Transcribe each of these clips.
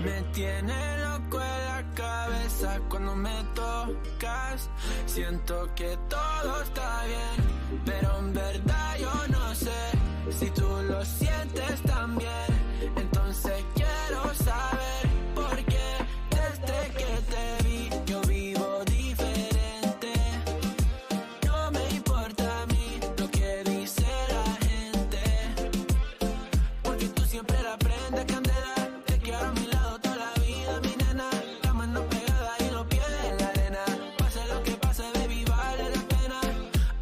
Me tiene loco en la cabeza cuando me tocas. Siento que todo está bien, pero en verdad yo no sé si tú lo sientes también. Entonces quiero saber por qué desde que te vi yo vivo diferente. No me importa a mí lo que dice la gente, porque tú siempre la prendes candela. Te quiero a mi lado toda la vida, mi nena. La mano pegada y los pies en la arena. Pase lo que pase, baby, vale la pena.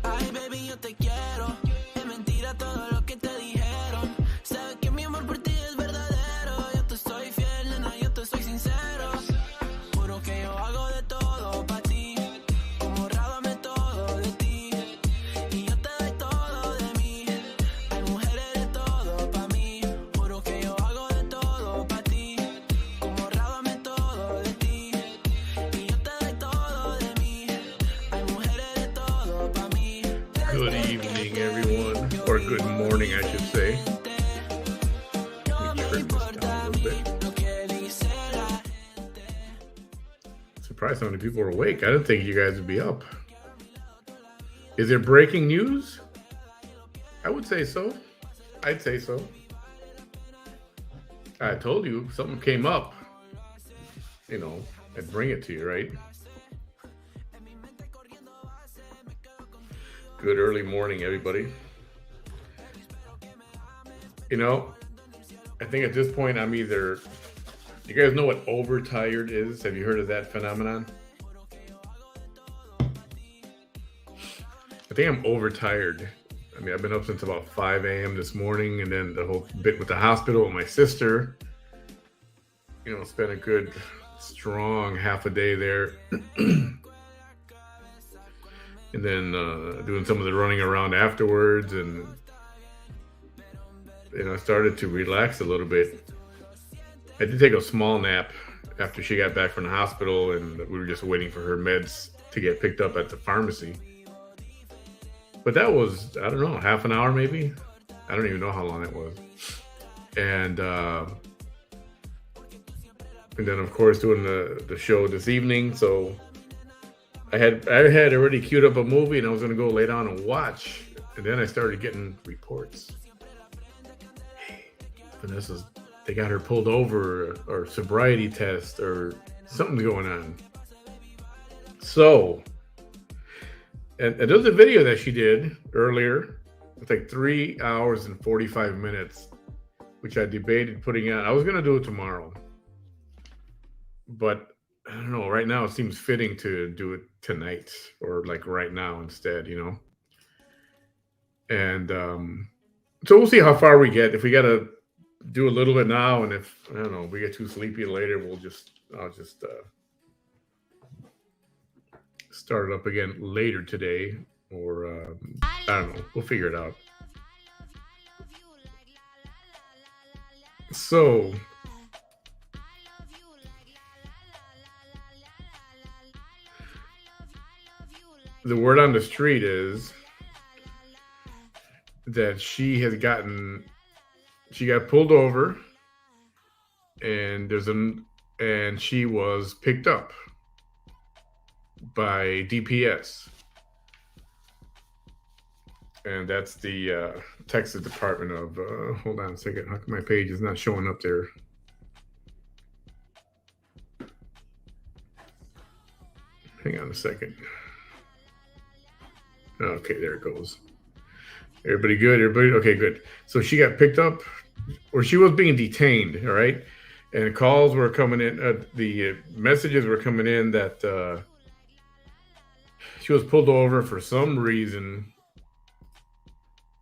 Ay, baby, yo te quiero. Es mentira todo lo que te dijeron. Sabes que mi amor por ti es verdadero. Yo te soy fiel, nena, yo te soy sincero. Juro que yo hago de todo pa' ti. Como rábame todo de ti. Y yo te doy todo de mí. Hay mujeres de todo pa' mí. Juro que yo hago de todo pa' ti. Como rábame todo de ti. Y yo te doy todo de mí. Hay mujeres de todo pa' mí. Good evening, everyone, or good morning, I should say. No me Let me trim this importa down a a mí little bit. lo que dice la gente. Surprised how many people are awake. I didn't think you guys would be up. Is there breaking news? I would say so. I'd say so. I told you something came up. You know, I'd bring it to you, right? Good early morning, everybody. You know, I think at this point I'm either. You guys know what overtired is? Have you heard of that phenomenon? I think I'm overtired. I mean, I've been up since about 5 a.m. this morning, and then the whole bit with the hospital with my sister. You know, spent a good, strong half a day there. And then doing some of the running around afterwards, and I started to relax a little bit. I did take a small nap after she got back from the hospital, and we were just waiting for her meds to get picked up at the pharmacy. But that was, I don't know, half an hour maybe. I don't even know how long it was. And then of course doing the show this evening. So I had already queued up a movie, and I was going to go lay down and watch. And then I started getting reports. Hey, they got her pulled over, or sobriety test, or something's going on. So, and there's a video that she did earlier. It's like 3 hours and 45 minutes, which I debated putting out. I was going to do it tomorrow, but I don't know. Right now, it seems fitting to do it tonight, or like right now instead, And so we'll see how far we get. If we got to do a little bit now, and if I don't know, we get too sleepy later, I'll just start it up again later today, or I don't know. We'll figure it out. So. The word on the street is that she got pulled over, and and she was picked up by DPS, and that's the Texas Department of. Hold on a second. How come my page is not showing up there? Hang on a second. Okay, there it goes. Everybody good? Everybody? Okay, good. So she got picked up, or she was being detained, all right? And calls were coming in, the messages were coming in that she was pulled over for some reason.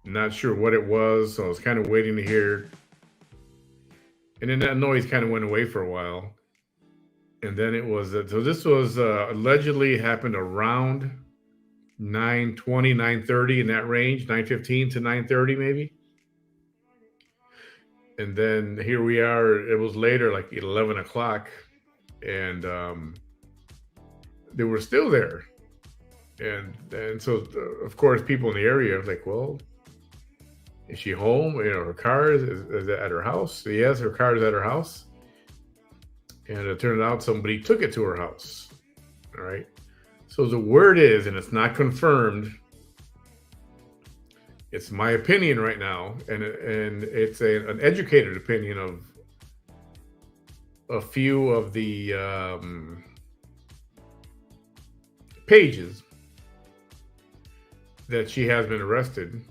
Not sure what it was, so I was kind of waiting to hear. And then that noise kind of went away for a while. And then it was, so this was allegedly happened around 9:20, 9:30 in that range, 9:15 to 9:30 maybe. And then here we are, it was later, like 11 o'clock, and they were still there. And so, of course, people in the area are like, well, is she home? Her car is at her house. Yes, her car is at her house. And it turned out somebody took it to her house. All right. So the word is, and it's not confirmed, it's my opinion right now, and it's an educated opinion of a few of the pages that she has been arrested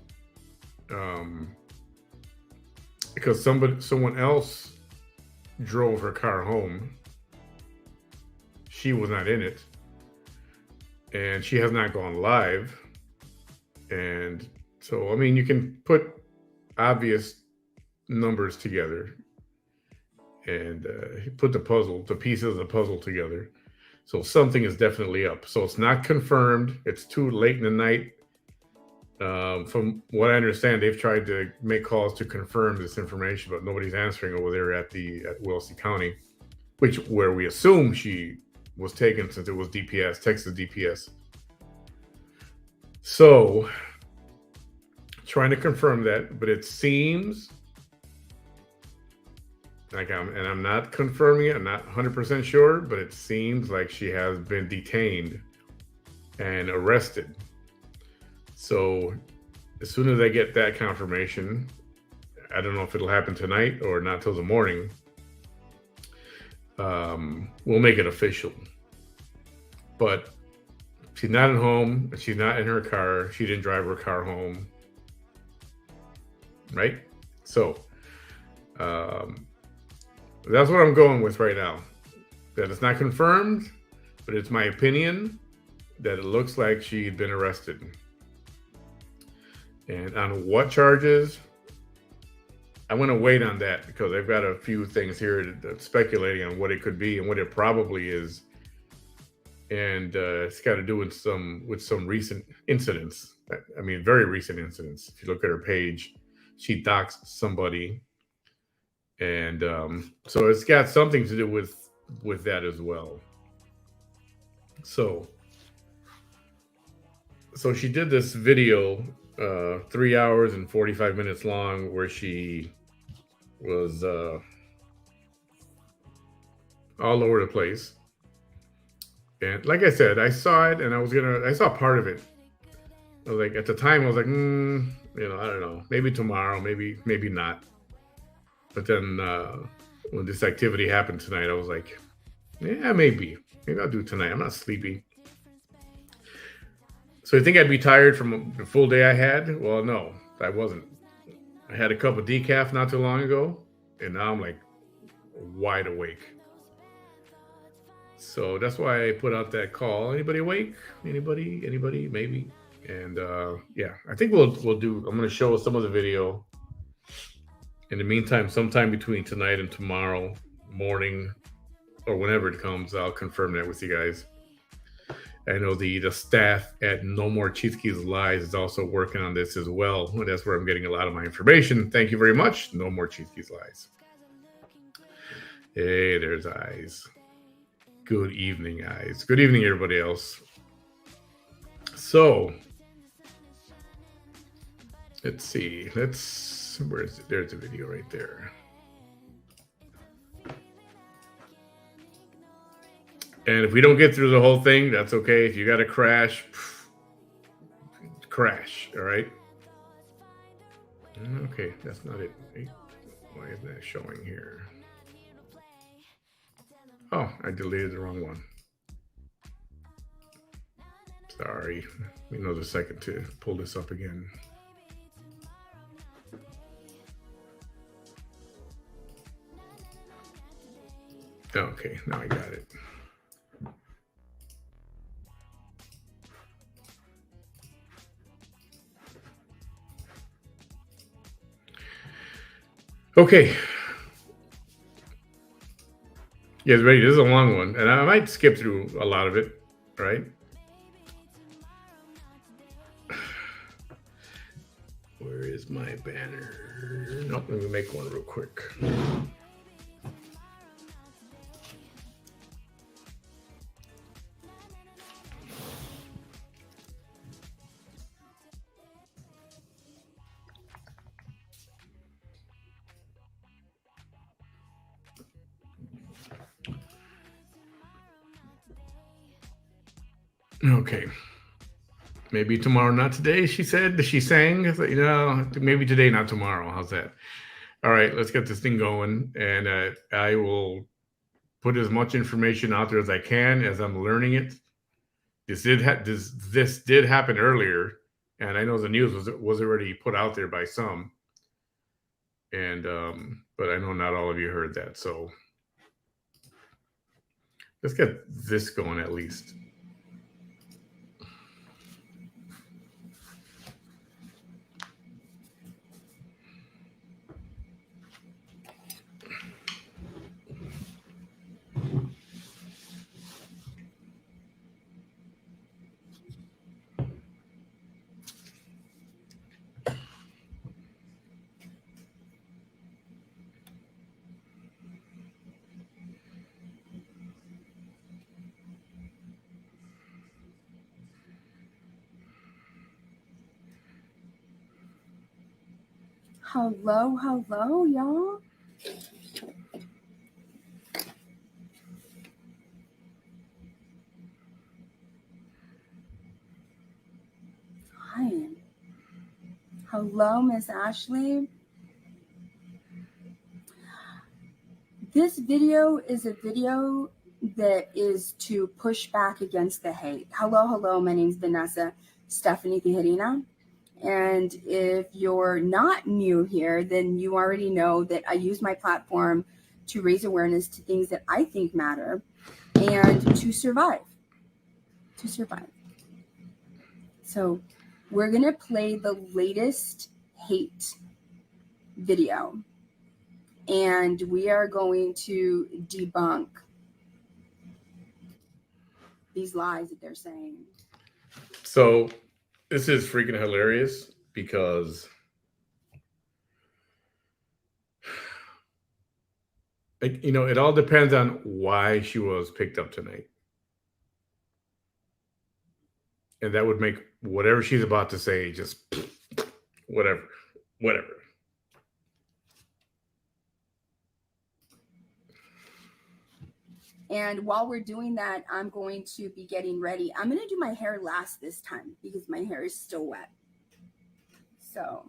because someone else drove her car home. She was not in it, and she has not gone live. And so, I mean, you can put obvious numbers together and put the pieces of the puzzle together. So something is definitely up. So it's not confirmed. It's too late in the night. From what I understand, they've tried to make calls to confirm this information, but nobody's answering over there at Wellesley County, where we assume she was taken since it was DPS, Texas DPS. So trying to confirm that, but it seems like I'm not confirming it. I'm not 100% sure, but it seems like she has been detained and arrested. So as soon as I get that confirmation, I don't know if it'll happen tonight or not till the morning, we'll make it official. But she's not at home. She's not in her car. She didn't drive her car home. Right? So that's what I'm going with right now. That it's not confirmed, but it's my opinion that it looks like she'd been arrested. And on what charges, I'm going to wait on that because I've got a few things here that's speculating on what it could be and what it probably is. And it's got to do with some recent incidents. I mean, very recent incidents. If you look at her page, she doxed somebody. And so it's got something to do with that as well. So she did this video 3 hours and 45 minutes long where she was all over the place. And like I said, I saw it and I saw part of it. I was like, at the time I was like, I don't know, maybe tomorrow, maybe not. But then when this activity happened tonight, I was like, yeah, maybe I'll do it tonight. I'm not sleepy. So you think I'd be tired from the full day I had? Well, no, I wasn't. I had a cup of decaf not too long ago, and now I'm like wide awake. So that's why I put out that call. Anybody awake? Anybody? Maybe. And yeah, I think we'll do. I'm going to show some of the video. In the meantime, sometime between tonight and tomorrow morning, or whenever it comes, I'll confirm that with you guys. I know the staff at No More Cheesekees Lies is also working on this as well. And that's where I'm getting a lot of my information. Thank you very much. No More Cheesekees Lies. Hey, there's Eyes. Good evening, Eyes. Good evening, everybody else. So, let's see. Where is it? There's a video right there. And if we don't get through the whole thing, that's okay. If you got to crash, all right? Okay, that's not it. Why isn't that showing here? Oh, I deleted the wrong one. Sorry. Give me another second to pull this up again. Okay, now I got it. Okay. You guys ready? This is a long one, and I might skip through a lot of it, right? Where is my banner? Nope, let me make one real quick. Okay. Maybe tomorrow, not today, she said. She sang. Maybe today, not tomorrow. How's that? All right, let's get this thing going. And I will put as much information out there as I can as I'm learning it. This did happen earlier, and I know the news was already put out there by some. And but I know not all of you heard that. So let's get this going at least. Hello, y'all. Hi. Hello, Miss Ashley. This video is a video that is to push back against the hate. Hello. My name's Vanessa Stephanie Tijerina. And if you're not new here, then you already know that I use my platform to raise awareness to things that I think matter and to survive. So we're going to play the latest hate video, and we are going to debunk these lies that they're saying. So this is freaking hilarious because it all depends on why she was picked up tonight. And that would make whatever she's about to say just whatever. And while we're doing that, I'm going to be getting ready. I'm going to do my hair last this time because my hair is still wet. So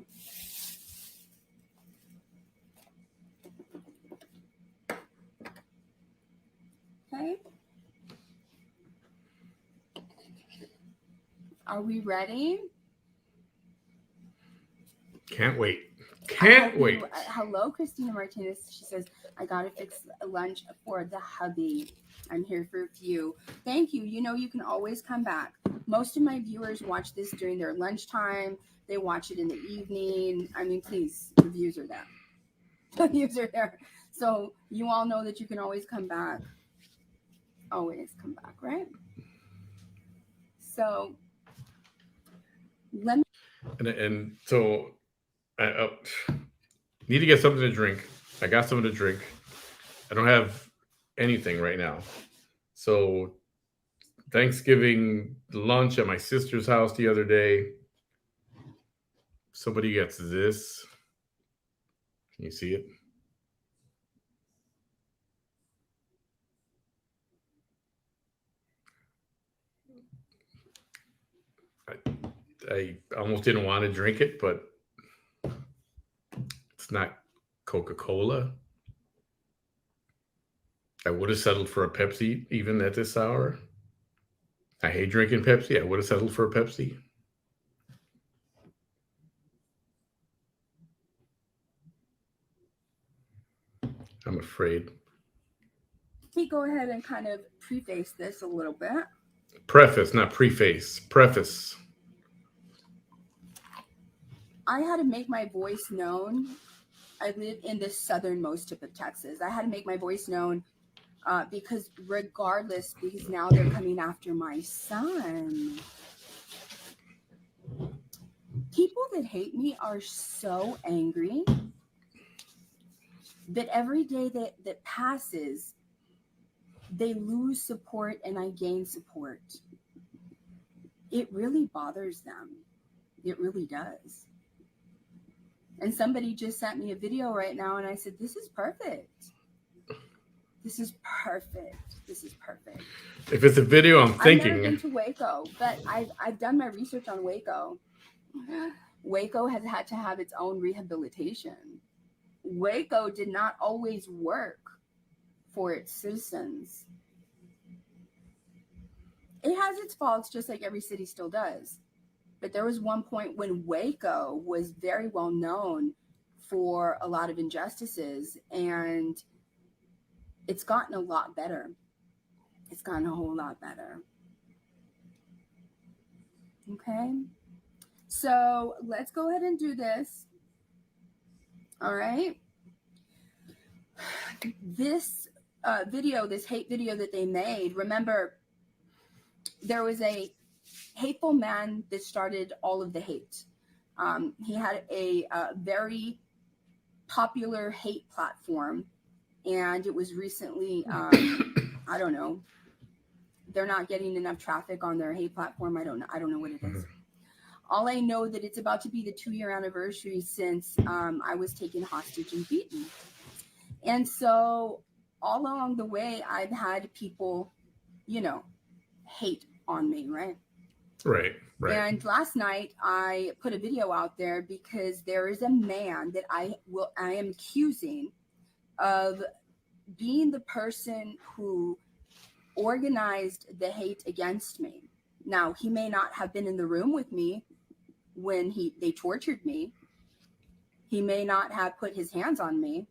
okay. Are we ready? Can't wait. Hello, Christina Martinez. She says, I got to fix a lunch for the hubby. I'm here for a few. Thank you. You can always come back. Most of my viewers watch this during their lunchtime. They watch it in the evening. I mean, please, the views are there. The views are there. So you all know that you can always come back. Always come back, right? So let me. And so I need to get something to drink. I got something to drink. I don't have anything right now. So Thanksgiving lunch at my sister's house the other day. Somebody gets this. Can you see it? I almost didn't want to drink it, but it's not Coca-Cola. I would have settled for a Pepsi even at this hour. I hate drinking Pepsi. I would have settled for a Pepsi. I'm afraid. Let me go ahead and kind of preface this a little bit. Preface, not preface. Preface. I had to make my voice known. I live in the southernmost tip of Texas. I had to make my voice known because now they're coming after my son. People that hate me are so angry that every day that passes, they lose support and I gain support. It really bothers them. It really does. And somebody just sent me a video right now and I said, this is perfect. This is perfect. This is perfect. If it's a video, I'm thinking. I've never been to Waco, but I've done my research on Waco. Waco has had to have its own rehabilitation. Waco did not always work for its citizens. It has its faults, just like every city still does. But there was one point when Waco was very well known for a lot of injustices, and it's gotten a lot better. It's gotten a whole lot better. Okay. So let's go ahead and do this. All right. This video, this hate video that they made, remember, there was a hateful man that started all of the hate. He had a very popular hate platform, and it was recently, I don't know, they're not getting enough traffic on their hate platform. I don't know what it is. All I know that it's about to be the 2-year anniversary since I was taken hostage and beaten. And so all along the way, I've had people, hate on me, right? Right. And last night I put a video out there because there is a man that I am accusing of being the person who organized the hate against me. Now, he may not have been in the room with me when they tortured me. He may not have put his hands on me,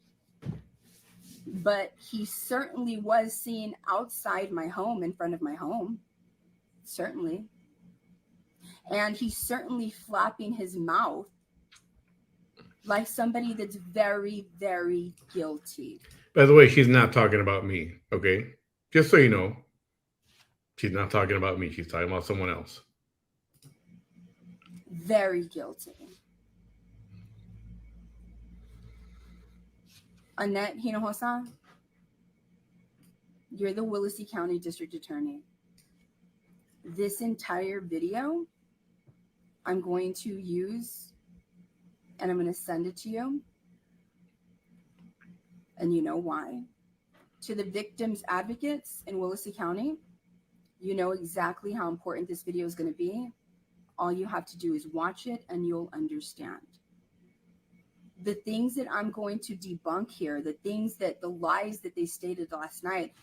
but he certainly was seen outside my home, in front of my home. Certainly. And he's certainly flapping his mouth like somebody that's very, very guilty. By the way, she's not talking about me, okay? Just so you know, she's not talking about me. She's talking about someone else. Very guilty. Annette Hinojosa, you're the Willacy County District Attorney. This entire video I'm going to use, and I'm going to send it to you. And you know why. To the victims advocates in Willacy County, you know exactly how important this video is going to be. All you have to do is watch it and you'll understand. The things that I'm going to debunk here, the lies that they stated last night,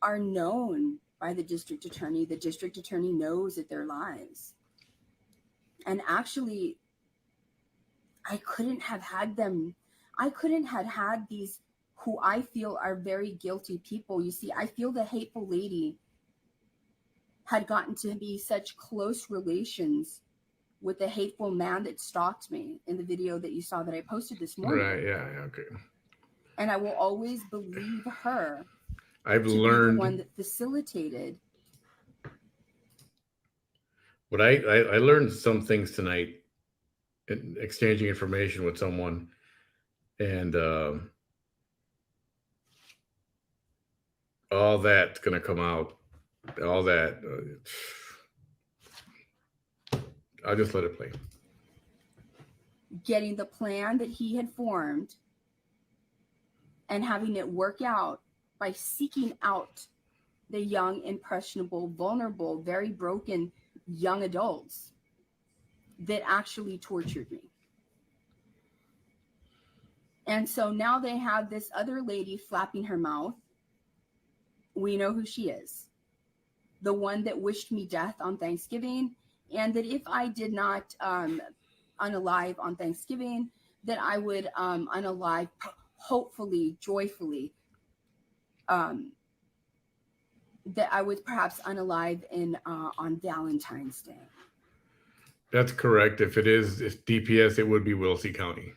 are known by the district attorney. The district attorney knows that they're lies. And actually, I couldn't have had these who I feel are very guilty people. You see, I feel the hateful lady had gotten to be such close relations with the hateful man that stalked me in the video that you saw that I posted this morning. Right, yeah, okay. And I will always believe her. I've learned the one that facilitated. What I learned some things tonight in exchanging information with someone, and all that's going to come out. All that. I'll just let it play. Getting the plan that he had formed and having it work out by seeking out the young, impressionable, vulnerable, very broken young adults that actually tortured me. And so now they have this other lady flapping her mouth. We know who she is. The one that wished me death on Thanksgiving, and that if I did not unalive on Thanksgiving, that I would unalive, hopefully, joyfully, that I would perhaps unalive on Valentine's Day. That's correct. If DPS, it would be Willacy County.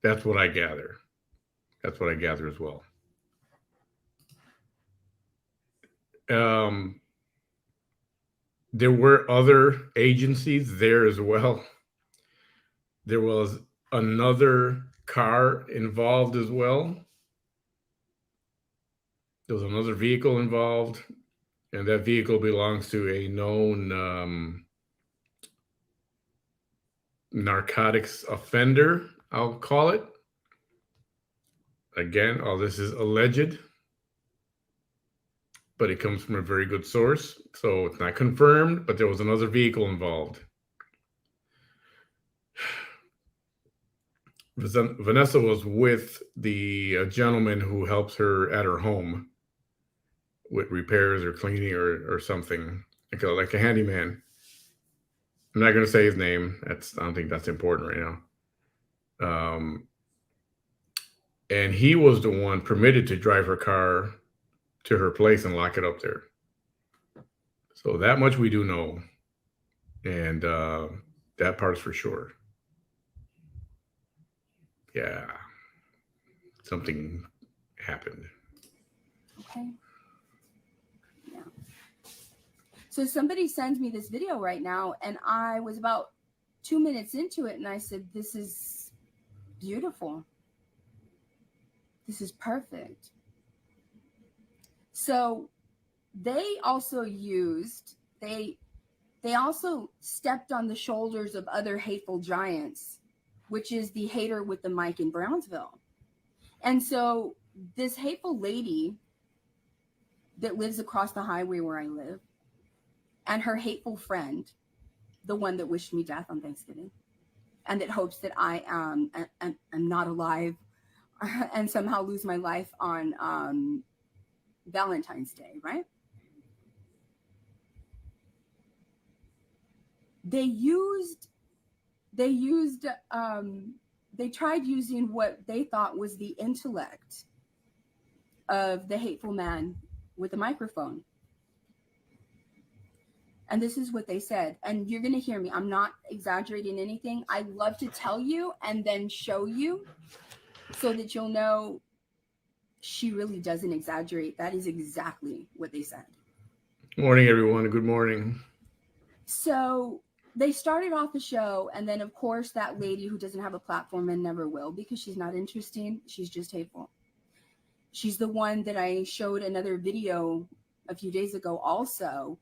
That's what I gather. That's what I gather as well. There were other agencies there as well. There was another car involved as well. There was another vehicle involved, and that vehicle belongs to a known narcotics offender, I'll call it. Again, all this is alleged, but it comes from a very good source. So it's not confirmed, but there was another vehicle involved. Vanessa was with the gentleman who helps her at her home with repairs or cleaning or something, like a handyman. I'm not going to say his name. I don't think that's important right now. And he was the one permitted to drive her car to her place and lock it up there. So that much we do know. And that part's for sure. Yeah. Something happened. Okay. Yeah. So somebody sends me this video right now, and I was about 2 minutes into it, and I said, this is beautiful. This is perfect. So they also stepped on the shoulders of other hateful giants, which is the hater with the mic in Brownsville. And so this hateful lady that lives across the highway where I live, and her hateful friend, the one that wished me death on Thanksgiving, and that hopes that I am not alive and somehow lose my life on Valentine's Day, right? They tried using what they thought was the intellect of the hateful man with the microphone. And this is what they said. And you're going to hear me. I'm not exaggerating anything. I love to tell you and then show you so that you'll know she really doesn't exaggerate. That is exactly what they said. Good morning, everyone. Good morning. So they started off the show, and then, of course, that lady who doesn't have a platform and never will because she's not interesting. She's just hateful. She's the one that I showed another video a few days ago also,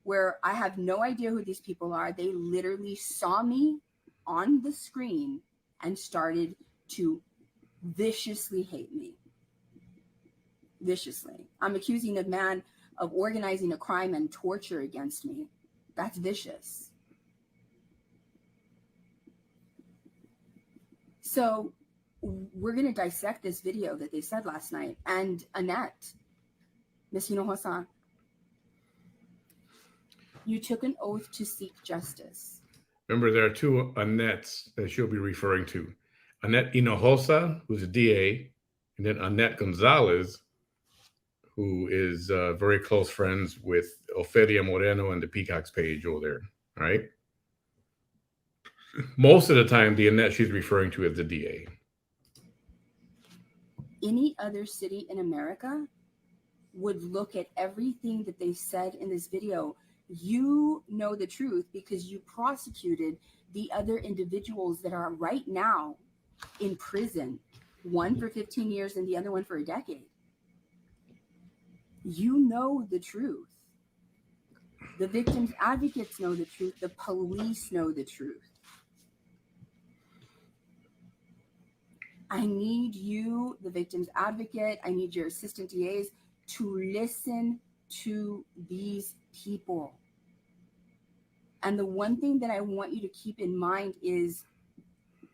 where I have no idea who these people are. They literally saw me on the screen and started to viciously hate me. Viciously. I'm accusing a man of organizing a crime and torture against me. That's vicious. So we're going to dissect this video that they said last night. And Annette, Miss Hinojosa, you took an oath to seek justice. Remember, there are two Annettes that she'll be referring to. Annette Hinojosa, who's a DA, and then Annette Gonzalez, who is very close friends with Ofelia Moreno and the Peacocks page over there, right? Most of the time, the Annette she's referring to is the DA. Any other city in America would look at everything that they said in this video. You know the truth because you prosecuted the other individuals that are right now in prison, one for 15 years and the other one for a decade. You know the truth. The victims' advocates know the truth. The police know the truth. I need you, the victim's advocate, I need your assistant DAs to listen to these people. And the one thing that I want you to keep in mind is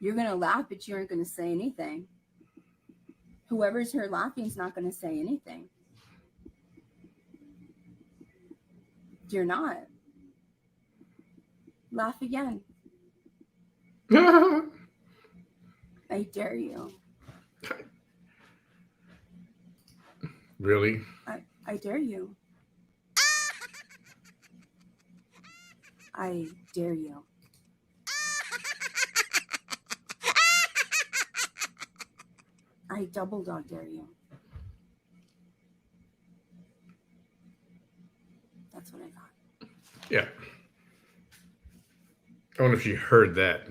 you're going to laugh, but you aren't going to say anything. Whoever's here laughing is not going to say anything. You're not. Laugh again. I dare you. Really? I dare you. I dare you. I double dog dare you. That's what I got. Yeah. I wonder if you heard that.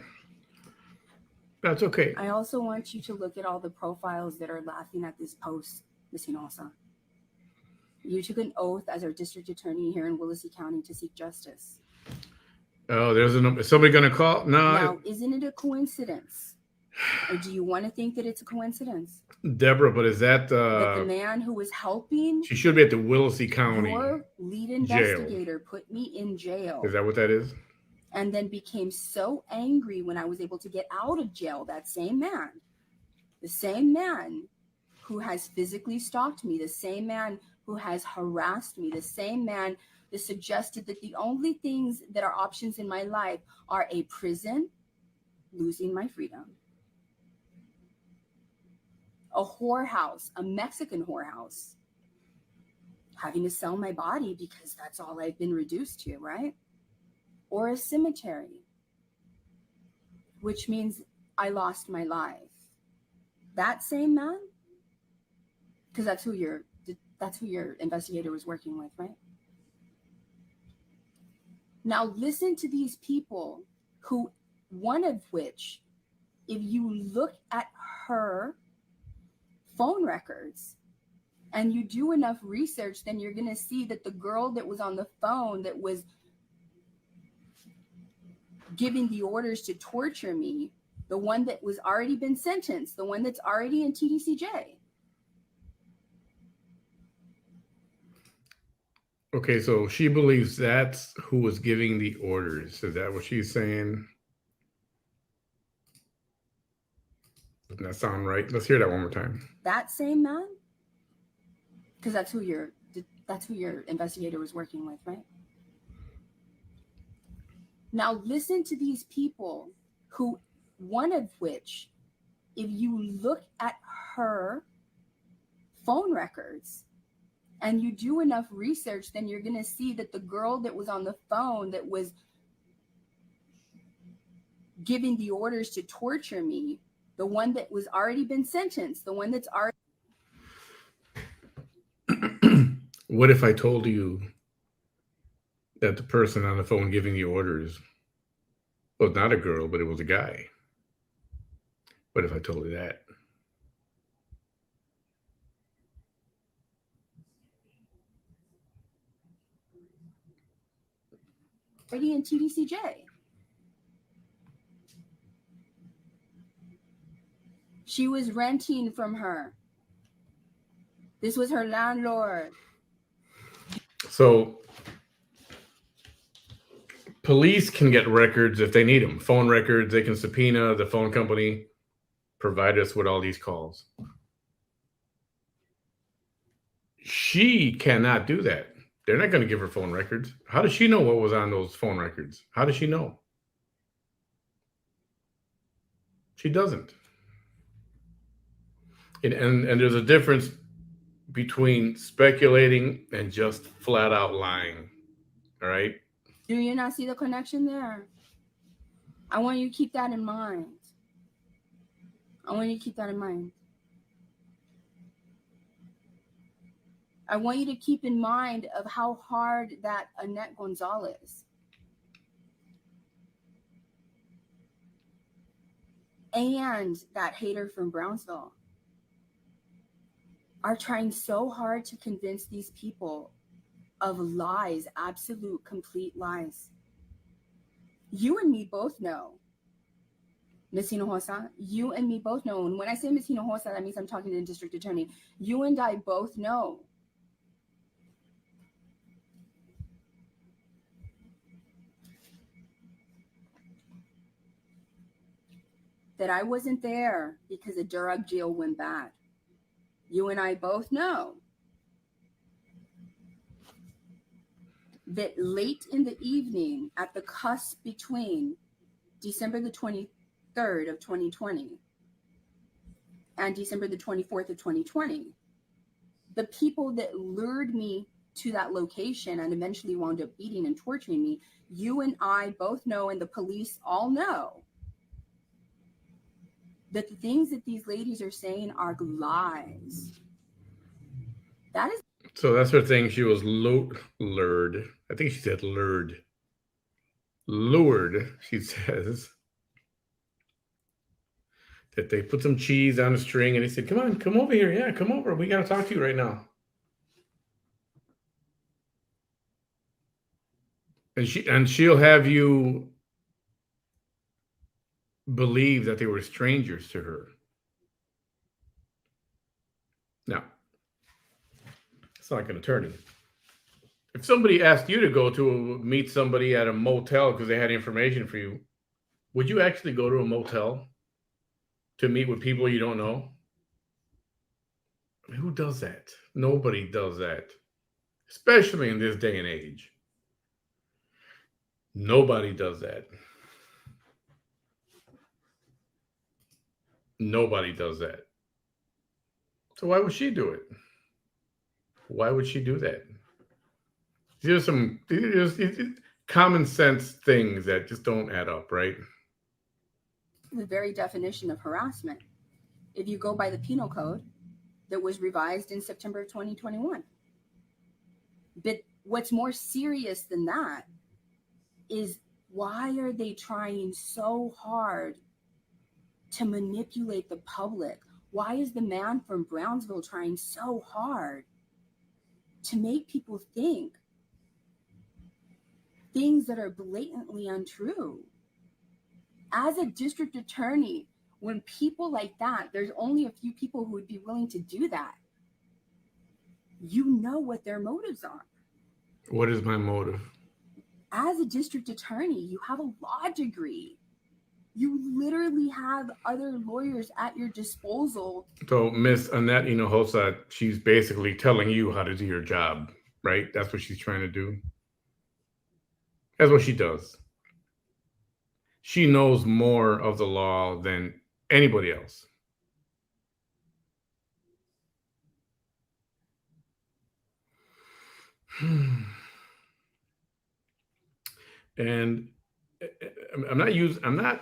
That's okay. I also want you to look at all the profiles that are laughing at this post, Ms. Hinojosa. You took an oath as our district attorney here in Willacy County to seek justice. Oh, is somebody going to call? No. Now, isn't it a coincidence? Or do you want to think that it's a coincidence? Deborah, but is that the man who was helping? She should be at the Willacy County. Your lead investigator put me in jail. Is that what that is? And then became so angry when I was able to get out of jail. That same man, the same man who has physically stalked me, the same man who has harassed me, the same man that suggested that the only things that are options in my life are a prison, losing my freedom, a whorehouse, a Mexican whorehouse, having to sell my body because that's all I've been reduced to, right? Or a cemetery, which means I lost my life. That same man, because that's who your investigator was working with, right? Now listen to these people who, one of which, if you look at her phone records and you do enough research, then you're going to see that the girl that was on the phone that was giving the orders to torture me, the one that was already been sentenced, the one that's already in TDCJ. Okay, so she believes that's who was giving the orders. Is that what she's saying? Doesn't that sound right? Let's hear that one more time. That same man? Because that's who your investigator was working with, right? Now listen to these people who, one of which, if you look at her phone records and you do enough research, then you're going to see that the girl that was on the phone that was giving the orders to torture me, the one that was already been sentenced, the one that's already... What if I told you that the person on the phone giving the orders was not a girl, but it was a guy? What if I told you that? Already in TDCJ. She was renting from her. This was her landlord. So police can get records if they need them. Phone records, they can subpoena the phone company, provide us with all these calls. She cannot do that. They're not going to give her phone records. How does she know what was on those phone records? How does she know? She doesn't. And there's a difference between speculating and just flat out lying. All right? Do you not see the connection there? I want you to keep that in mind. I want you to keep that in mind. I want you to keep in mind of how hard that Annette Gonzalez and that hater from Brownsville are trying so hard to convince these people of lies, absolute, complete lies. You and me both know, Ms. Hinojosa, you and me both know, and when I say Ms. Hinojosa, that means I'm talking to the district attorney. You and I both know that I wasn't there because the drug deal went bad. You and I both know that late in the evening, at the cusp between December the 23rd of 2020 and December the 24th of 2020, the people that lured me to that location and eventually wound up beating and torturing me, you and I both know, and the police all know, that the things that these ladies are saying are lies. That is... So that's her thing. She was lured. I think she said lured. Lured, she says. That they put some cheese on a string and they said, come over here. Yeah, come over. We got to talk to you right now. And she'll have you believe that they were strangers to her. Now, it's like an attorney. If somebody asked you to go to meet somebody at a motel because they had information for you, would you actually go to a motel to meet with people you don't know? I mean, who does that? Nobody does that, especially in this day and age. Nobody does that. Nobody does that. So why would she do it? Why would she do that? There's some common sense things that just don't add up, right? The very definition of harassment, if you go by the penal code that was revised in September of 2021. But what's more serious than that is, why are they trying so hard to manipulate the public? Why is the man from Brownsville trying so hard to make people think things that are blatantly untrue? As a district attorney, when people like that, there's only a few people who would be willing to do that. You know what their motives are. What is my motive? As a district attorney, you have a law degree. You literally have other lawyers at your disposal. So Miss Annette Hinojosa, she's basically telling you how to do your job, right? That's what she's trying to do. That's what she does. She knows more of the law than anybody else. And I'm not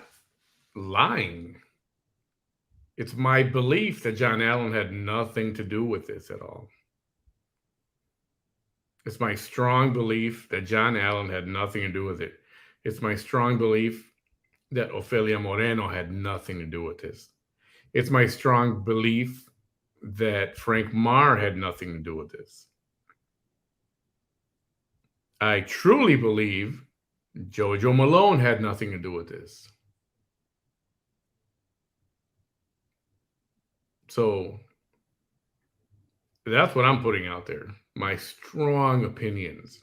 lying. It's my belief that John Allen had nothing to do with this at all. It's my strong belief that John Allen had nothing to do with it. It's my strong belief that Ofelia Moreno had nothing to do with this. It's my strong belief that Frank Marr had nothing to do with this. I truly believe Jojo Malone had nothing to do with this. So that's what I'm putting out there. My strong opinions.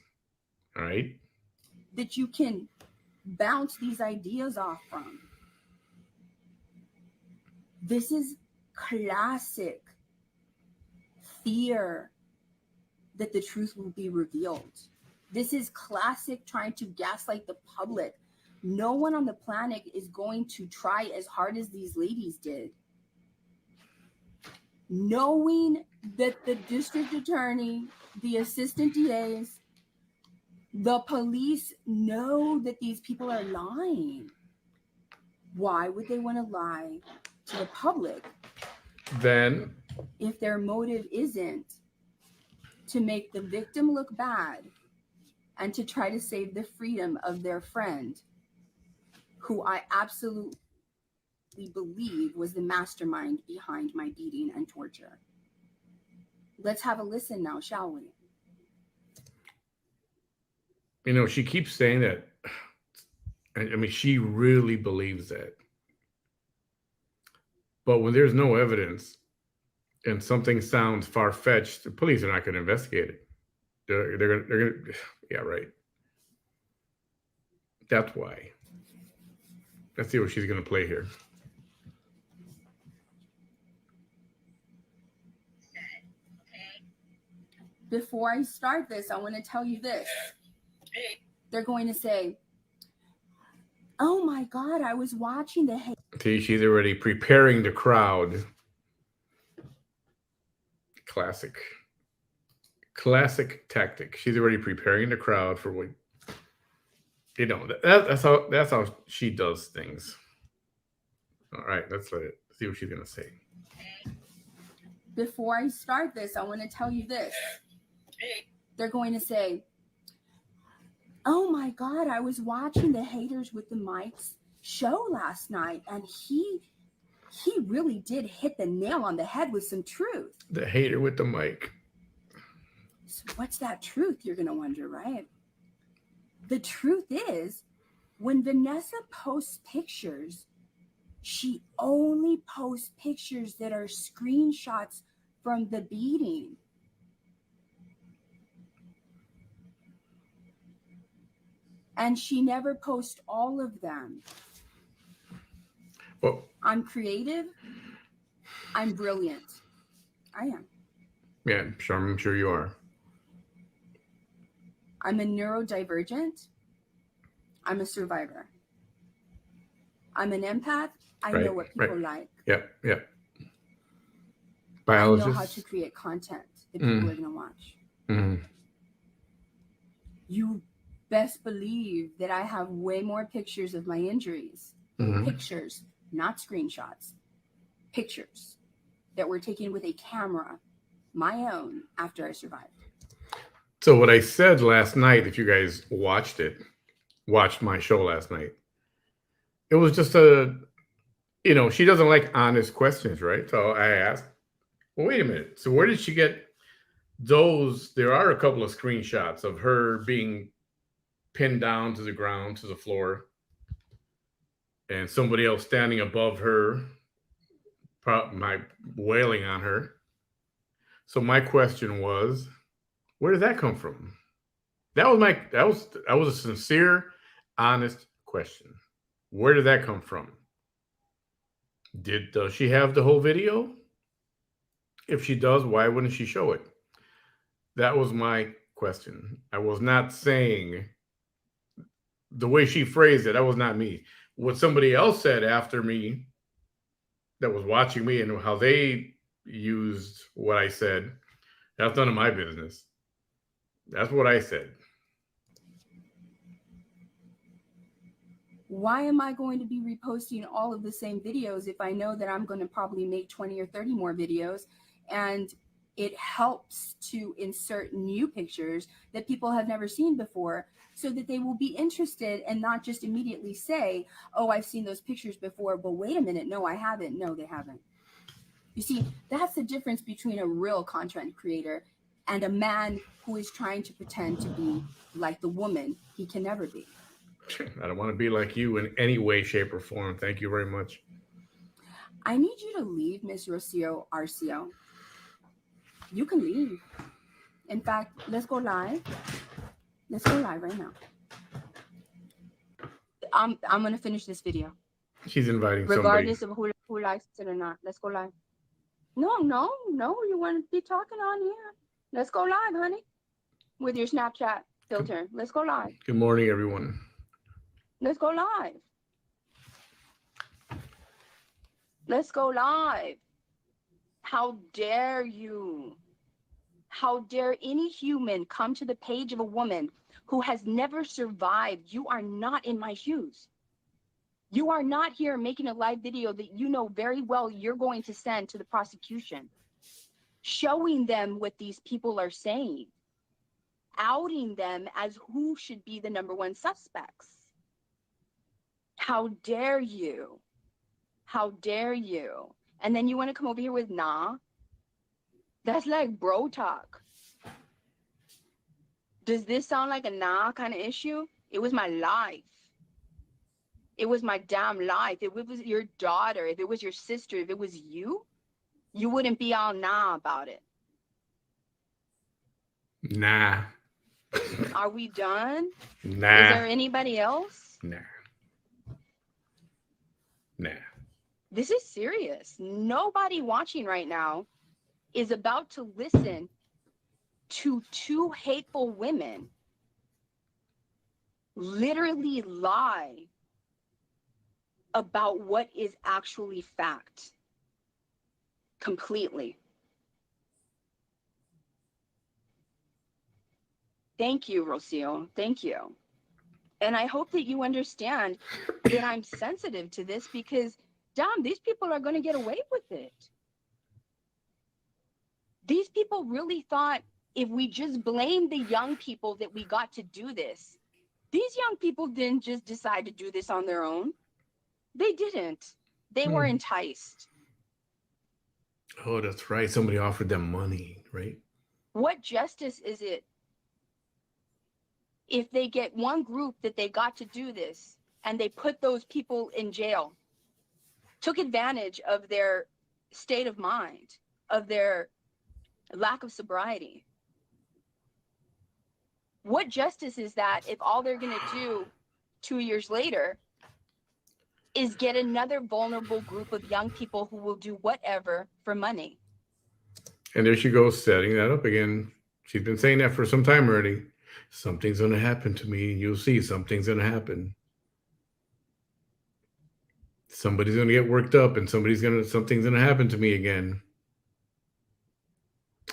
All right? That you can bounce these ideas off from. This is classic fear that the truth will be revealed. This is classic trying to gaslight the public. No one on the planet is going to try as hard as these ladies did. Knowing that the district attorney, the assistant DAs, the police know that these people are lying. Why would they want to lie to the public? Then, if their motive isn't to make the victim look bad and to try to save the freedom of their friend, who I absolutely believe was the mastermind behind my beating and torture. Let's have a listen now, shall we? She keeps saying that. I mean, she really believes that. But when there's no evidence and something sounds far-fetched, the police are not going to investigate it. They're going to, yeah, right. That's why. Let's see what she's going to play here. Before I start this, I want to tell you this. They're going to say, oh my God, I was watching the... See, she's already preparing the crowd. Classic tactic. She's already preparing the crowd for what, that's how she does things. All right, let's see what she's going to say. Before I start this, I want to tell you this. They're going to say, oh my God, I was watching the Haters with the Mics show last night, and he really did hit the nail on the head with some truth. The Hater with the Mic. So what's that truth, you're going to wonder, right? The truth is, when Vanessa posts pictures, she only posts pictures that are screenshots from the beating. And she never posts all of them. Well, I'm creative. I'm brilliant. I am. yeah, I'm sure you are. I'm a neurodivergent. I'm a survivor. I'm an empath. I know what people like. Yep. I know how to create content that people are going to watch. Mm. You best believe that I have way more pictures of my injuries. Mm-hmm. Pictures, not screenshots. Pictures that were taken with a camera, my own, after I survived. So what I said last night, if you guys watched my show last night, it was just she doesn't like honest questions, right? So I asked, well, wait a minute. So where did she get those? There are a couple of screenshots of her being pinned down to the ground, to the floor, and somebody else standing above her, wailing on her. So my question was, where did that come from? That was a sincere, honest question. Where did that come from? Does she have the whole video? If she does, why wouldn't she show it? That was my question. I was not saying the way she phrased it. That was not me. What somebody else said after me that was watching me and how they used what I said, that's none of my business. That's what I said. Why am I going to be reposting all of the same videos if I know that I'm going to probably make 20 or 30 more videos? And it helps to insert new pictures that people have never seen before so that they will be interested and not just immediately say, oh, I've seen those pictures before, but wait a minute. No, I haven't. No, they haven't. You see, that's the difference between a real content creator and a man who is trying to pretend to be like the woman he can never be. I don't want to be like you in any way, shape, or form. Thank you very much. I need you to leave, Miss Rocio Arcio. You can leave. In fact, let's go live. Let's go live right now. I'm going to finish this video. She's inviting regardless somebody. of who likes it or not. Let's go live. No. You want to be talking on here. Let's go live, honey. With your Snapchat filter. Let's go live. Good morning, everyone. Let's go live. Let's go live. How dare you? How dare any human come to the page of a woman who has never survived? You are not in my shoes. You are not here making a live video that you know very well you're going to send to the prosecution, showing them what these people are saying, outing them as who should be the number one suspects. How dare you? How dare you? And then you want to come over here with nah? That's like bro talk. Does this sound like a nah kind of issue? It was my life. It was my damn life. If it was your daughter, if it was your sister, if it was you, you wouldn't be all nah about it. Nah. Are we done? Nah. Is there anybody else? Nah. This is serious. Nobody watching right now is about to listen to two hateful women literally lie about what is actually fact. Completely. Thank you, Rocio. Thank you. And I hope that you understand that I'm sensitive to this because, damn, these people are going to get away with it. These people really thought if we just blamed the young people that we got to do this. These young people didn't just decide to do this on their own. They didn't. They were enticed. Oh, that's right. Somebody offered them money, right? What justice is it? if they get one group that they got to do this and they put those people in jail, took advantage of their state of mind, of their lack of sobriety, what justice is that if all they're going to do 2 years later is get another vulnerable group of young people who will do whatever for money? And there she goes, setting that up again. She's been saying that for some time already. Something's going to happen to me. You'll see something's going to happen. Somebody's going to get worked up and something's going to happen to me again.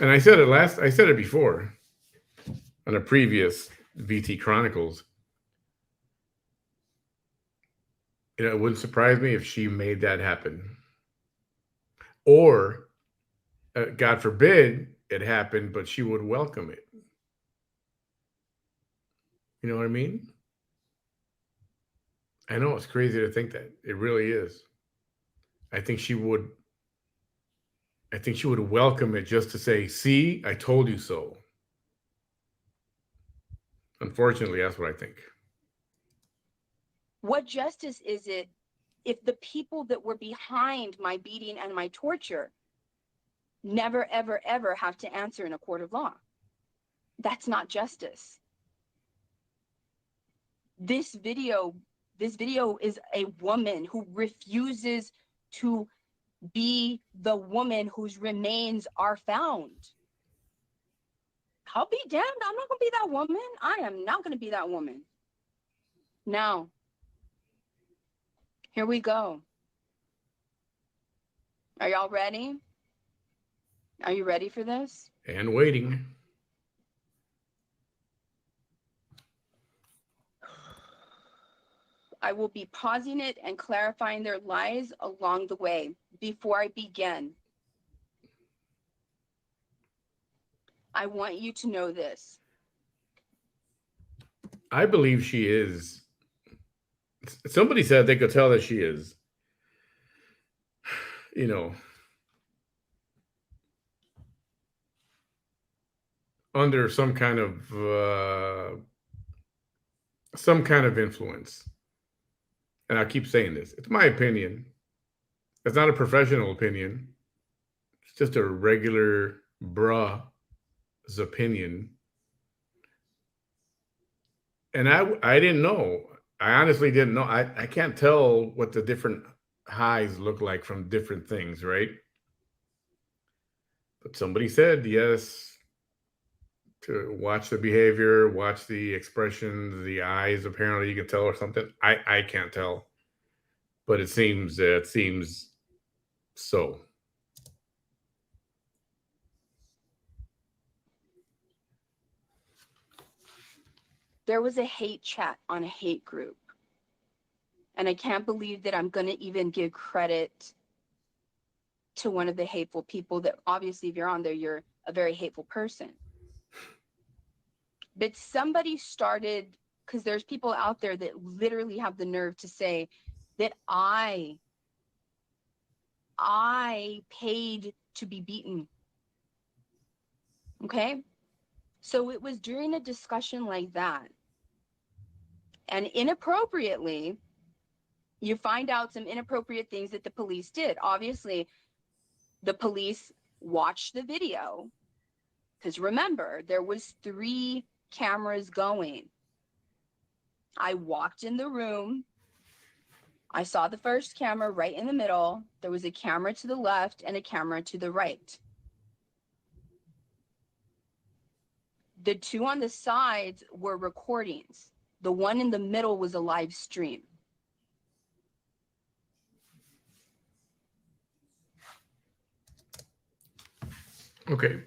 And I said it before on a previous VT Chronicles. It wouldn't surprise me if she made that happen. Or, God forbid, it happened, but she would welcome it. You know what I mean? I know it's crazy to think that. It really is. I think she would welcome it just to say, see, I told you so. Unfortunately, that's what I think. What justice is it if the people that were behind my beating and my torture never, ever, ever have to answer in a court of law? That's not justice. This video is a woman who refuses to be the woman whose remains are found. I'll be damned. I'm not going to be that woman. I am not going to be that woman. Now, here we go. Are y'all ready? Are you ready for this? And waiting. I will be pausing it and clarifying their lies along the way. Before I begin, I want you to know this. I believe she is. Somebody said they could tell that she is, under some kind of influence. And I keep saying this. It's my opinion. It's not a professional opinion. It's just a regular bruh's opinion. And I didn't know. I honestly didn't know. I can't tell what the different highs look like from different things, right? But somebody said, yes, to watch the behavior, watch the expressions, the eyes, apparently you can tell or something. I can't tell. But it seems so. There was a hate chat on a hate group. And I can't believe that I'm going to even give credit to one of the hateful people that obviously, if you're on there, you're a very hateful person. But somebody started, because there's people out there that literally have the nerve to say that I paid to be beaten. Okay? So it was during a discussion like that. And inappropriately, you find out some inappropriate things that the police did. Obviously, the police watched the video. Because remember, there was 3 cameras going. I walked in the room. I saw the first camera right in the middle. There was a camera to the left and a camera to the right. The 2 on the sides were recordings. The one in the middle was a live stream. Okay.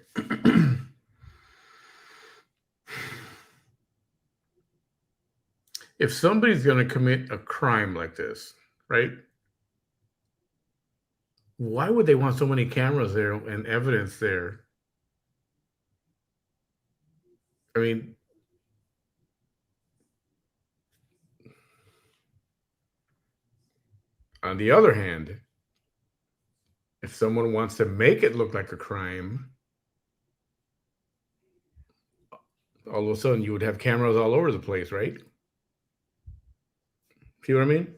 If somebody's going to commit a crime like this, right? Why would they want so many cameras there and evidence there? I mean, on the other hand, if someone wants to make it look like a crime, all of a sudden you would have cameras all over the place, right? See what I mean?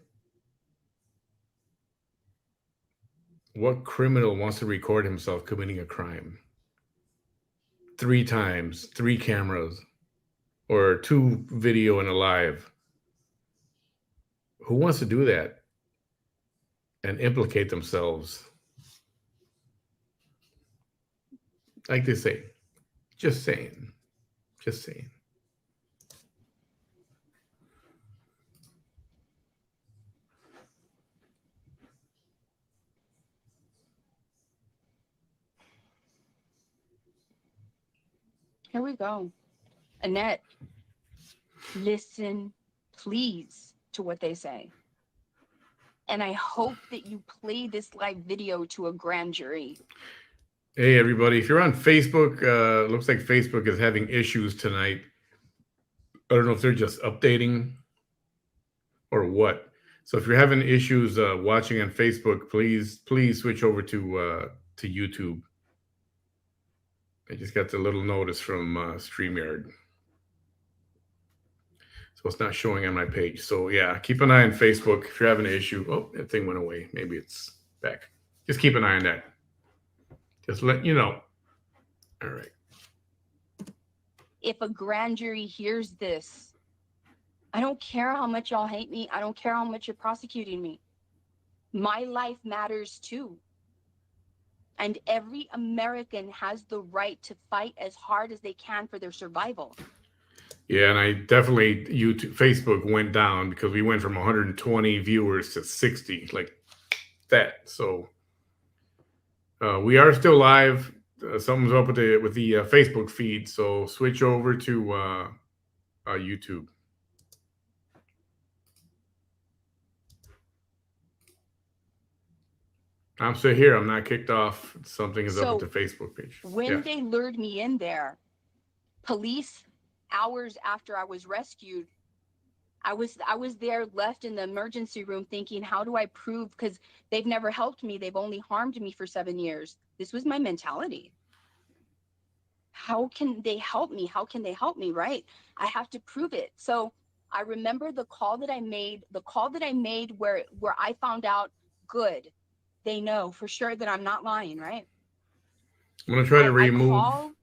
What criminal wants to record himself committing a crime? 3 times, 3 cameras, or 2 video and a live. Who wants to do that and implicate themselves? Like they say, just saying, just saying. Here we go. Annette, listen, please, to what they say. And I hope that you play this live video to a grand jury. Hey, everybody. If you're on Facebook, looks like Facebook is having issues tonight. I don't know if they're just updating or what. So if you're having issues watching on Facebook, please switch over to YouTube. I just got the little notice from StreamYard. So it's not showing on my page. So yeah, keep an eye on Facebook. If you're having an issue, oh, that thing went away. Maybe it's back. Just keep an eye on that. Just let you know. All right. If a grand jury hears this, I don't care how much y'all hate me. I don't care how much you're prosecuting me. My life matters too. And every American has the right to fight as hard as they can for their survival. Yeah, and I definitely, Facebook went down because we went from 120 viewers to 60, like that. So we are still live. Something's up with the Facebook feed, so switch over to YouTube. I'm still here. I'm not kicked off. Something is up with the Facebook page. When they lured me in there, police, hours after I was rescued, I was there left in the emergency room thinking, how do I prove? Because they've never helped me. They've only harmed me for 7 years. This was my mentality. How can they help me? How can they help me? Right? I have to prove it. So I remember the call that I made where I found out, good, they know for sure that I'm not lying, right? I'm going to try to remove. I call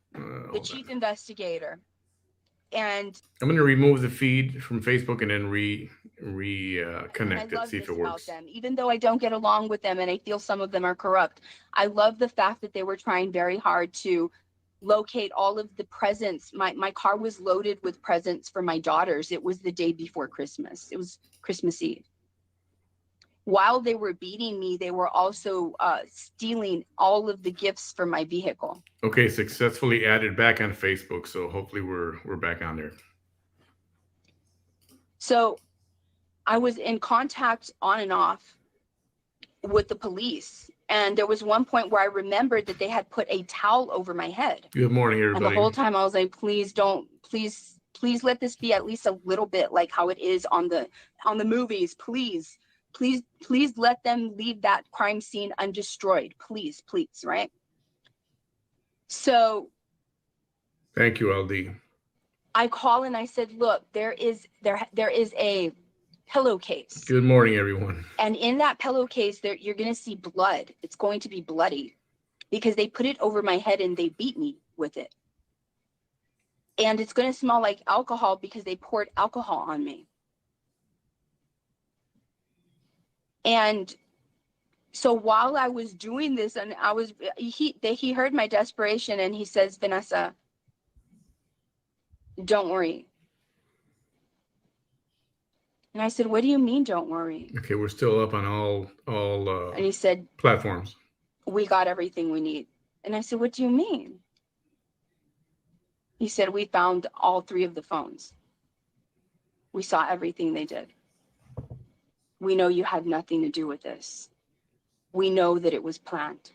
the chief investigator. And I'm going to remove the feed from Facebook and then reconnect it, see if it works. Them. Even though I don't get along with them and I feel some of them are corrupt, I love the fact that they were trying very hard to locate all of the presents. My car was loaded with presents for my daughters. It was the day before Christmas. It was Christmas Eve. While they were beating me, they were also stealing all of the gifts for my vehicle. Okay, successfully added back on Facebook, so hopefully we're back on there. So I was in contact on and off with the police, and there was one point where I remembered that they had put a towel over my head. Good morning, everybody. And the whole time I was like, please let this be at least a little bit like how it is on the movies, please. Please let them leave that crime scene undestroyed. Please, right? So thank you, LD. I call and I said, look, there is a pillowcase. Good morning, everyone. And in that pillowcase, you're going to see blood. It's going to be bloody because they put it over my head and they beat me with it. And it's going to smell like alcohol because they poured alcohol on me. And so while I was doing this, and he heard my desperation, and he says, Vanessa, don't worry. And I said, what do you mean, don't worry? Okay, we're still up on all and he said, platforms. We got everything we need. And I said, what do you mean? He said, we found all 3 of the phones. We saw everything they did. We know you had nothing to do with this. We know that it was planned.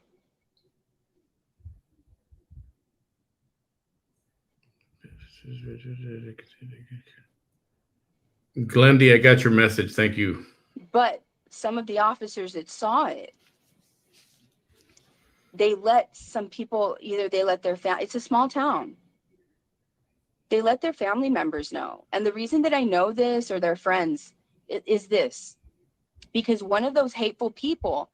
Glendy, I got your message. Thank you. But some of the officers that saw it, they let some people, either they let their family, it's a small town. They let their family members know. And the reason that I know this, or their friends, is this. Because one of those hateful people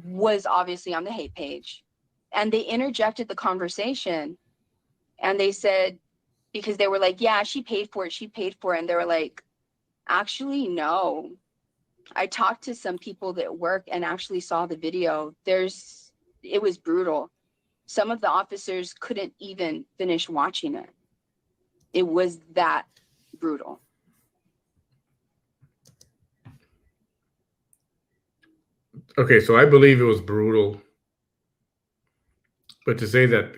was obviously on the hate page. And they interjected the conversation. And they said, because they were like, yeah, she paid for it. She paid for it. And they were like, actually, no. I talked to some people that work and actually saw the video. It was brutal. Some of the officers couldn't even finish watching it. It was that brutal. Okay, so I believe it was brutal. But to say that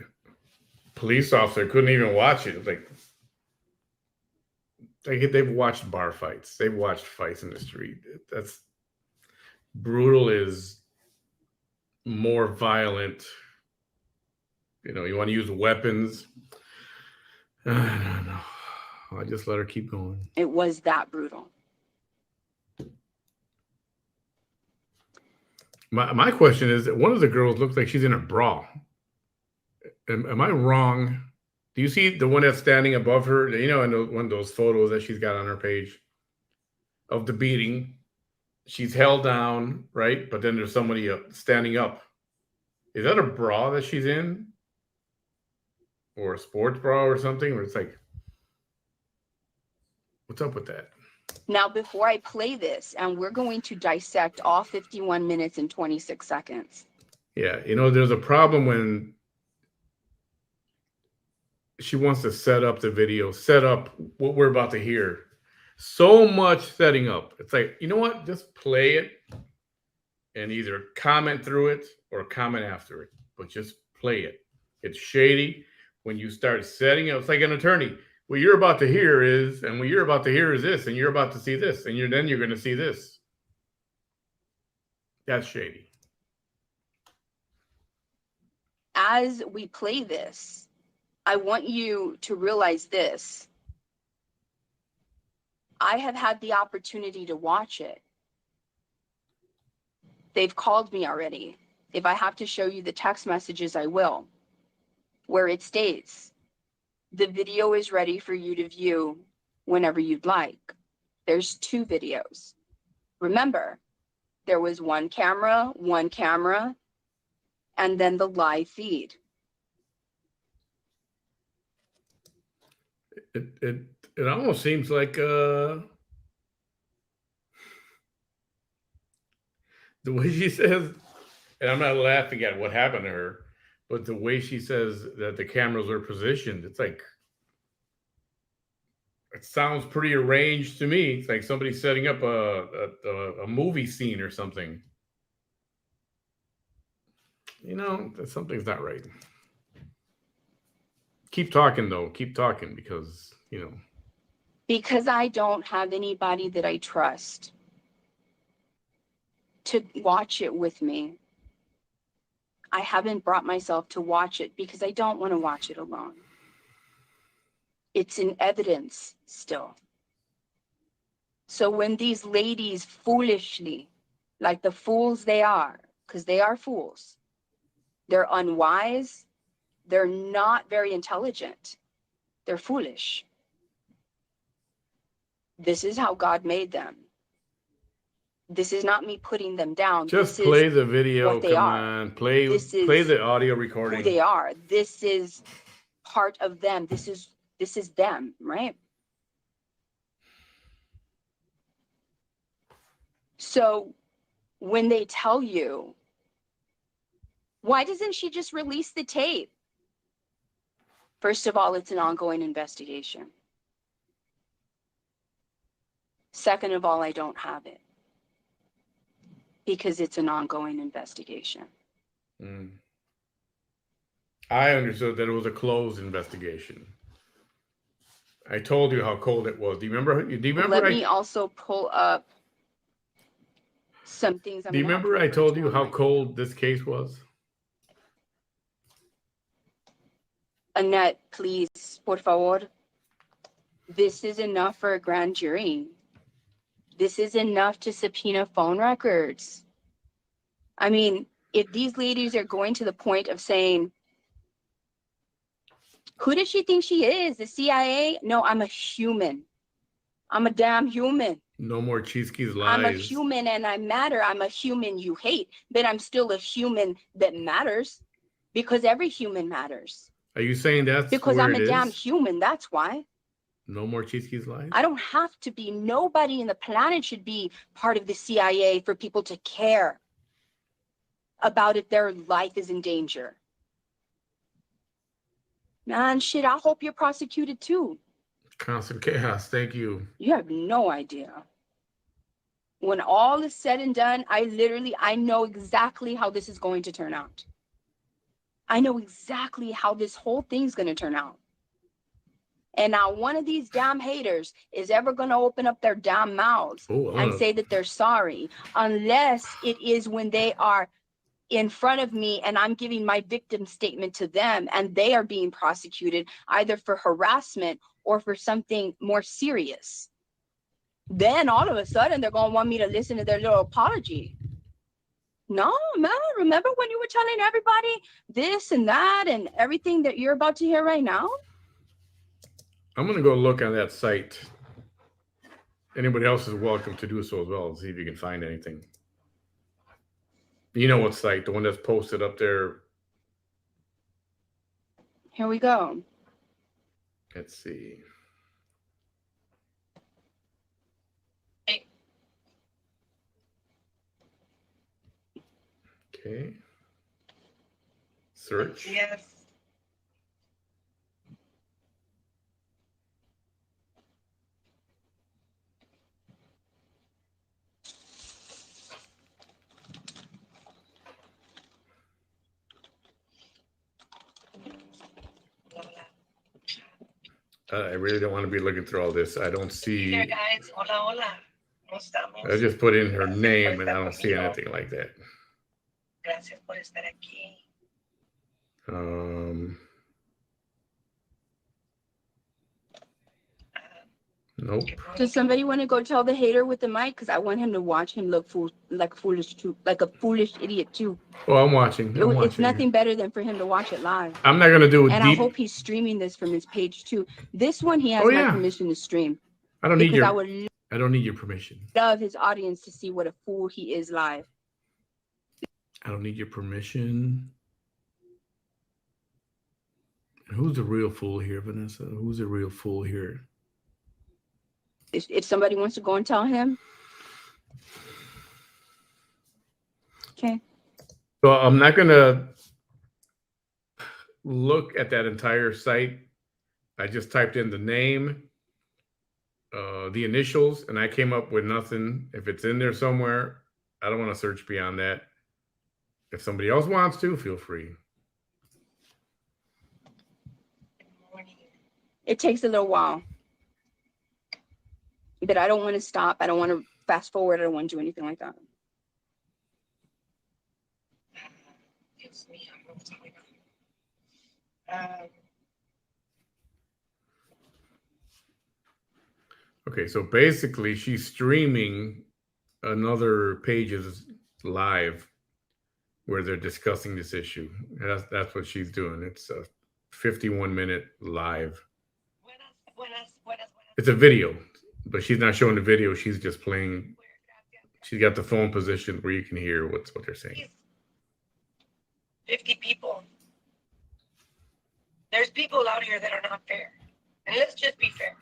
police officer couldn't even watch it, like they've watched bar fights. They've watched fights in the street. That's brutal is more violent. You know, you want to use weapons. I don't know. I just let her keep going. It was that brutal. My question is, one of the girls looks like she's in a bra. Am I wrong? Do you see the one that's standing above her? You know, in one of those photos that she's got on her page of the beating. She's held down, right? But then there's somebody standing up. Is that a bra that she's in? Or a sports bra or something? Or it's like, what's up with that? Now, before I play this, and we're going to dissect all 51 minutes and 26 seconds. Yeah, you know, there's a problem when she wants to set up the video, set up what we're about to hear. So much setting up. It's like, you know what? Just play it and either comment through it or comment after it. But just play it. It's shady when you start setting up. It's like an attorney. What you're about to hear is, and what you're about to hear is this, and you're about to see this, and then you're going to see this. That's shady. As we play this, I want you to realize this. I have had the opportunity to watch it. They've called me already. If I have to show you the text messages, I will, where it states, the video is ready for you to view whenever you'd like. There's 2 videos. Remember, there was one camera, and then the live feed. It almost seems like the way she says, and I'm not laughing at what happened to her, but the way she says that the cameras are positioned, it's like, it sounds pretty arranged to me. It's like somebody setting up a movie scene or something. You know, something's not right. Keep talking, though. Keep talking because, you know. Because I don't have anybody that I trust to watch it with me. I haven't brought myself to watch it because I don't want to watch it alone. It's in evidence still. So when these ladies foolishly, like the fools they are, because they are fools, they're unwise, they're not very intelligent, they're foolish. This is how God made them. This is not me putting them down. Just this play the video. what they Come are. on. Play the audio recording. Who they are. This is part of them. This is them, right? So when they tell you, why doesn't she just release the tape? First of all, it's an ongoing investigation. Second of all, I don't have it because it's an ongoing investigation. I understood that it was a closed investigation. I told you how cold it was. Do you remember? Let me also pull up some things. Do you remember I told you how cold this case was? Annette, please, por favor. This is enough for a grand jury. This is enough to subpoena phone records. I mean, if these ladies are going to the point of saying, Who does she think she is? The CIA? No, I'm a human. I'm a damn human. No more Cheeske's lies. I'm a human and I matter. I'm a human you hate, but I'm still a human that matters because every human matters. Are you saying that's because where I'm it a is? damn human? That's why. No more Cheeske's lies? I don't have to be. Nobody in the planet should be part of the CIA for people to care about if their life is in danger. Man, shit, I hope you're prosecuted too. Constant chaos. Thank you. You have no idea. When all is said and done, I know exactly how this is going to turn out. I know exactly how this whole thing's going to turn out. And now one of these damn haters is ever going to open up their damn mouths and say that they're sorry, unless it is when they are in front of me and I'm giving my victim statement to them and they are being prosecuted either for harassment or for something more serious. Then all of a sudden they're going to want me to listen to their little apology. No, man, remember when you were telling everybody this and that and everything that you're about to hear right now? I'm going to go look on that site. Anybody else is welcome to do so as well and see if you can find anything. You know what site? The one that's posted up there. Here we go. Let's see. Okay. Search. Yes. I really don't want to be looking through all this. I don't see. Hey there, guys. Hola, hola. ¿Cómo estamos? I just put in her name and I don't see anything like that. Gracias por estar aquí. Nope. Does somebody want to go tell the hater with the mic? Because I want him to watch him look like a foolish idiot too. Well, I'm watching. It's nothing better than for him to watch it live. I'm not gonna do it. And I hope he's streaming this from his page too. This one he has my permission to stream. I don't need your. I don't need your permission. Love his audience to see what a fool he is live. I don't need your permission. Who's the real fool here, Vanessa? Who's the real fool here? If somebody wants to go and tell him. Okay. So I'm not going to look at that entire site. I just typed in the name, the initials, and I came up with nothing. If it's in there somewhere, I don't want to search beyond that. If somebody else wants to, feel free. It takes a little while. But I don't want to stop. I don't want to fast forward. I don't want to do anything like that. Dios mío, okay, so basically she's streaming another pages live where they're discussing this issue. That's what she's doing. It's a 51-minute live. It's a video, but she's not showing the video. She's just playing. She's got the phone position where you can hear what they're saying. 50 people. There's people out here that are not fair. And let's just be fair.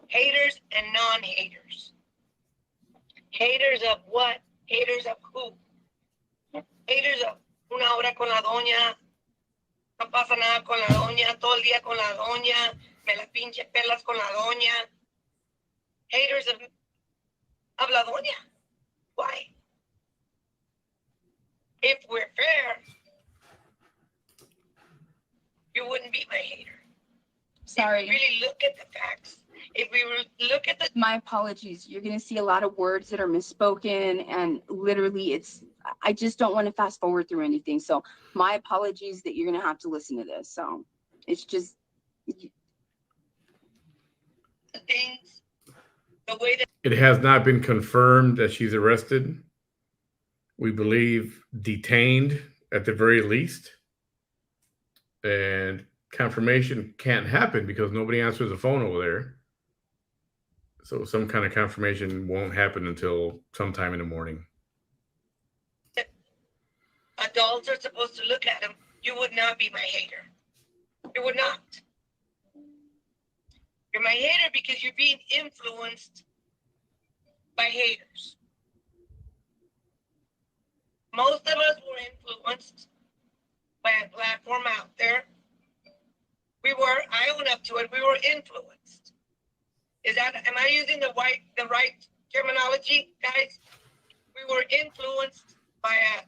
Haters and non-haters. Haters of what? Haters of who? Haters of una hora con la doña. No pasa nada con la doña. Todo el día con la doña. Me la pinche pelas con la doña. Haters of la doña. Why? If we're fair, you wouldn't be my hater. Sorry. If we really look at the facts, if we look at the... My apologies. You're going to see a lot of words that are misspoken, and literally I just don't want to fast forward through anything. So my apologies that you're going to have to listen to this. So it's just... The things, the way that... It has not been confirmed that she's arrested. We believe detained at the very least. And confirmation can't happen because nobody answers the phone over there. So some kind of confirmation won't happen until sometime in the morning. Adults are supposed to look at him. You would not be my hater. You would not. You're my hater because you're being influenced by haters. Most of us were influenced by a platform out there. I own up to it, we were influenced. Am I using the right terminology, guys? We were influenced by a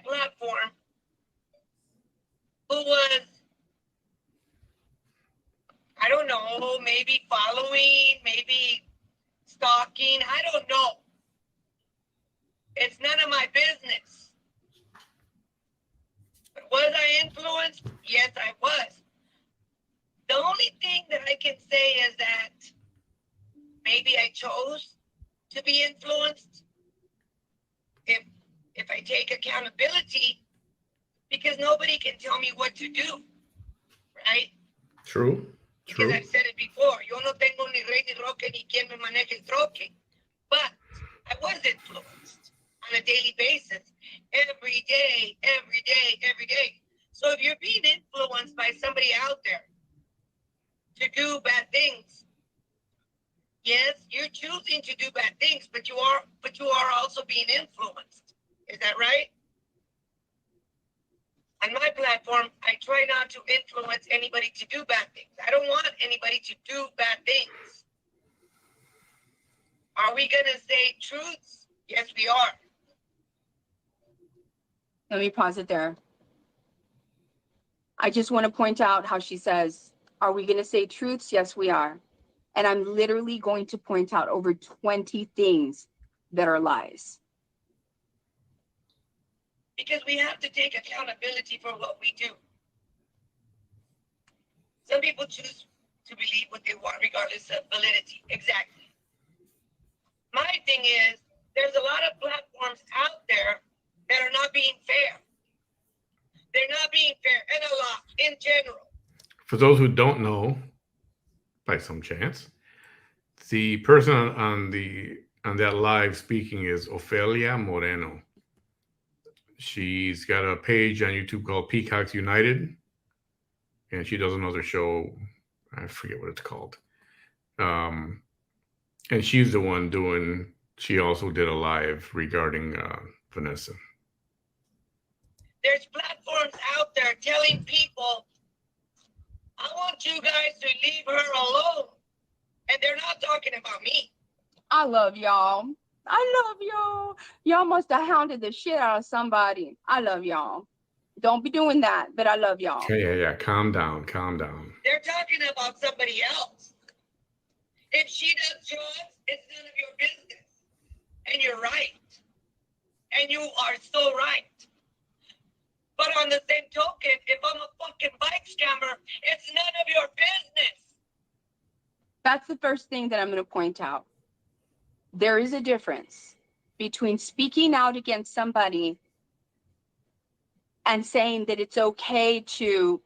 platform who was, I don't know, maybe following, maybe stalking, I don't know. It's none of my business. But was I influenced? Yes, I was. The only thing that I can say is that maybe I chose to be influenced if I take accountability, because nobody can tell me what to do, right? True. Because I've said it before, yo no tengo ni rey ni roque ni quien me maneje el troque. But I was influenced on a daily basis, every day. So if you're being influenced by somebody out there to do bad things, yes, you're choosing to do bad things, but you are also being influenced. Is that right? On my platform, I try not to influence anybody to do bad things. I don't want anybody to do bad things. Are we going to say truths? Yes, we are. Let me pause it there. I just want to point out how she says, are we going to say truths? Yes, we are. And I'm literally going to point out over 20 things that are lies. Because we have to take accountability for what we do. Some people choose to believe what they want regardless of validity. Exactly. My thing is, there's a lot of platforms out there that are not being fair. They're not being fair, and a lot in general. For those who don't know, by some chance, the person on that live speaking is Ofelia Moreno. She's got a page on YouTube called Peacocks United, and she does another show. I forget what it's called. And she's the one doing. She also did a live regarding Vanessa. There's platforms out there telling people, I want you guys to leave her alone. And they're not talking about me. I love y'all. I love y'all. Y'all must have hounded the shit out of somebody. I love y'all. Don't be doing that, but I love y'all. Yeah. Calm down. They're talking about somebody else. If she does drugs, it's none of your business. And you're right. And you are so right. But on the same token, if I'm a fucking bike scammer, it's none of your business. That's the first thing that I'm going to point out. There is a difference between speaking out against somebody and saying that it's okay to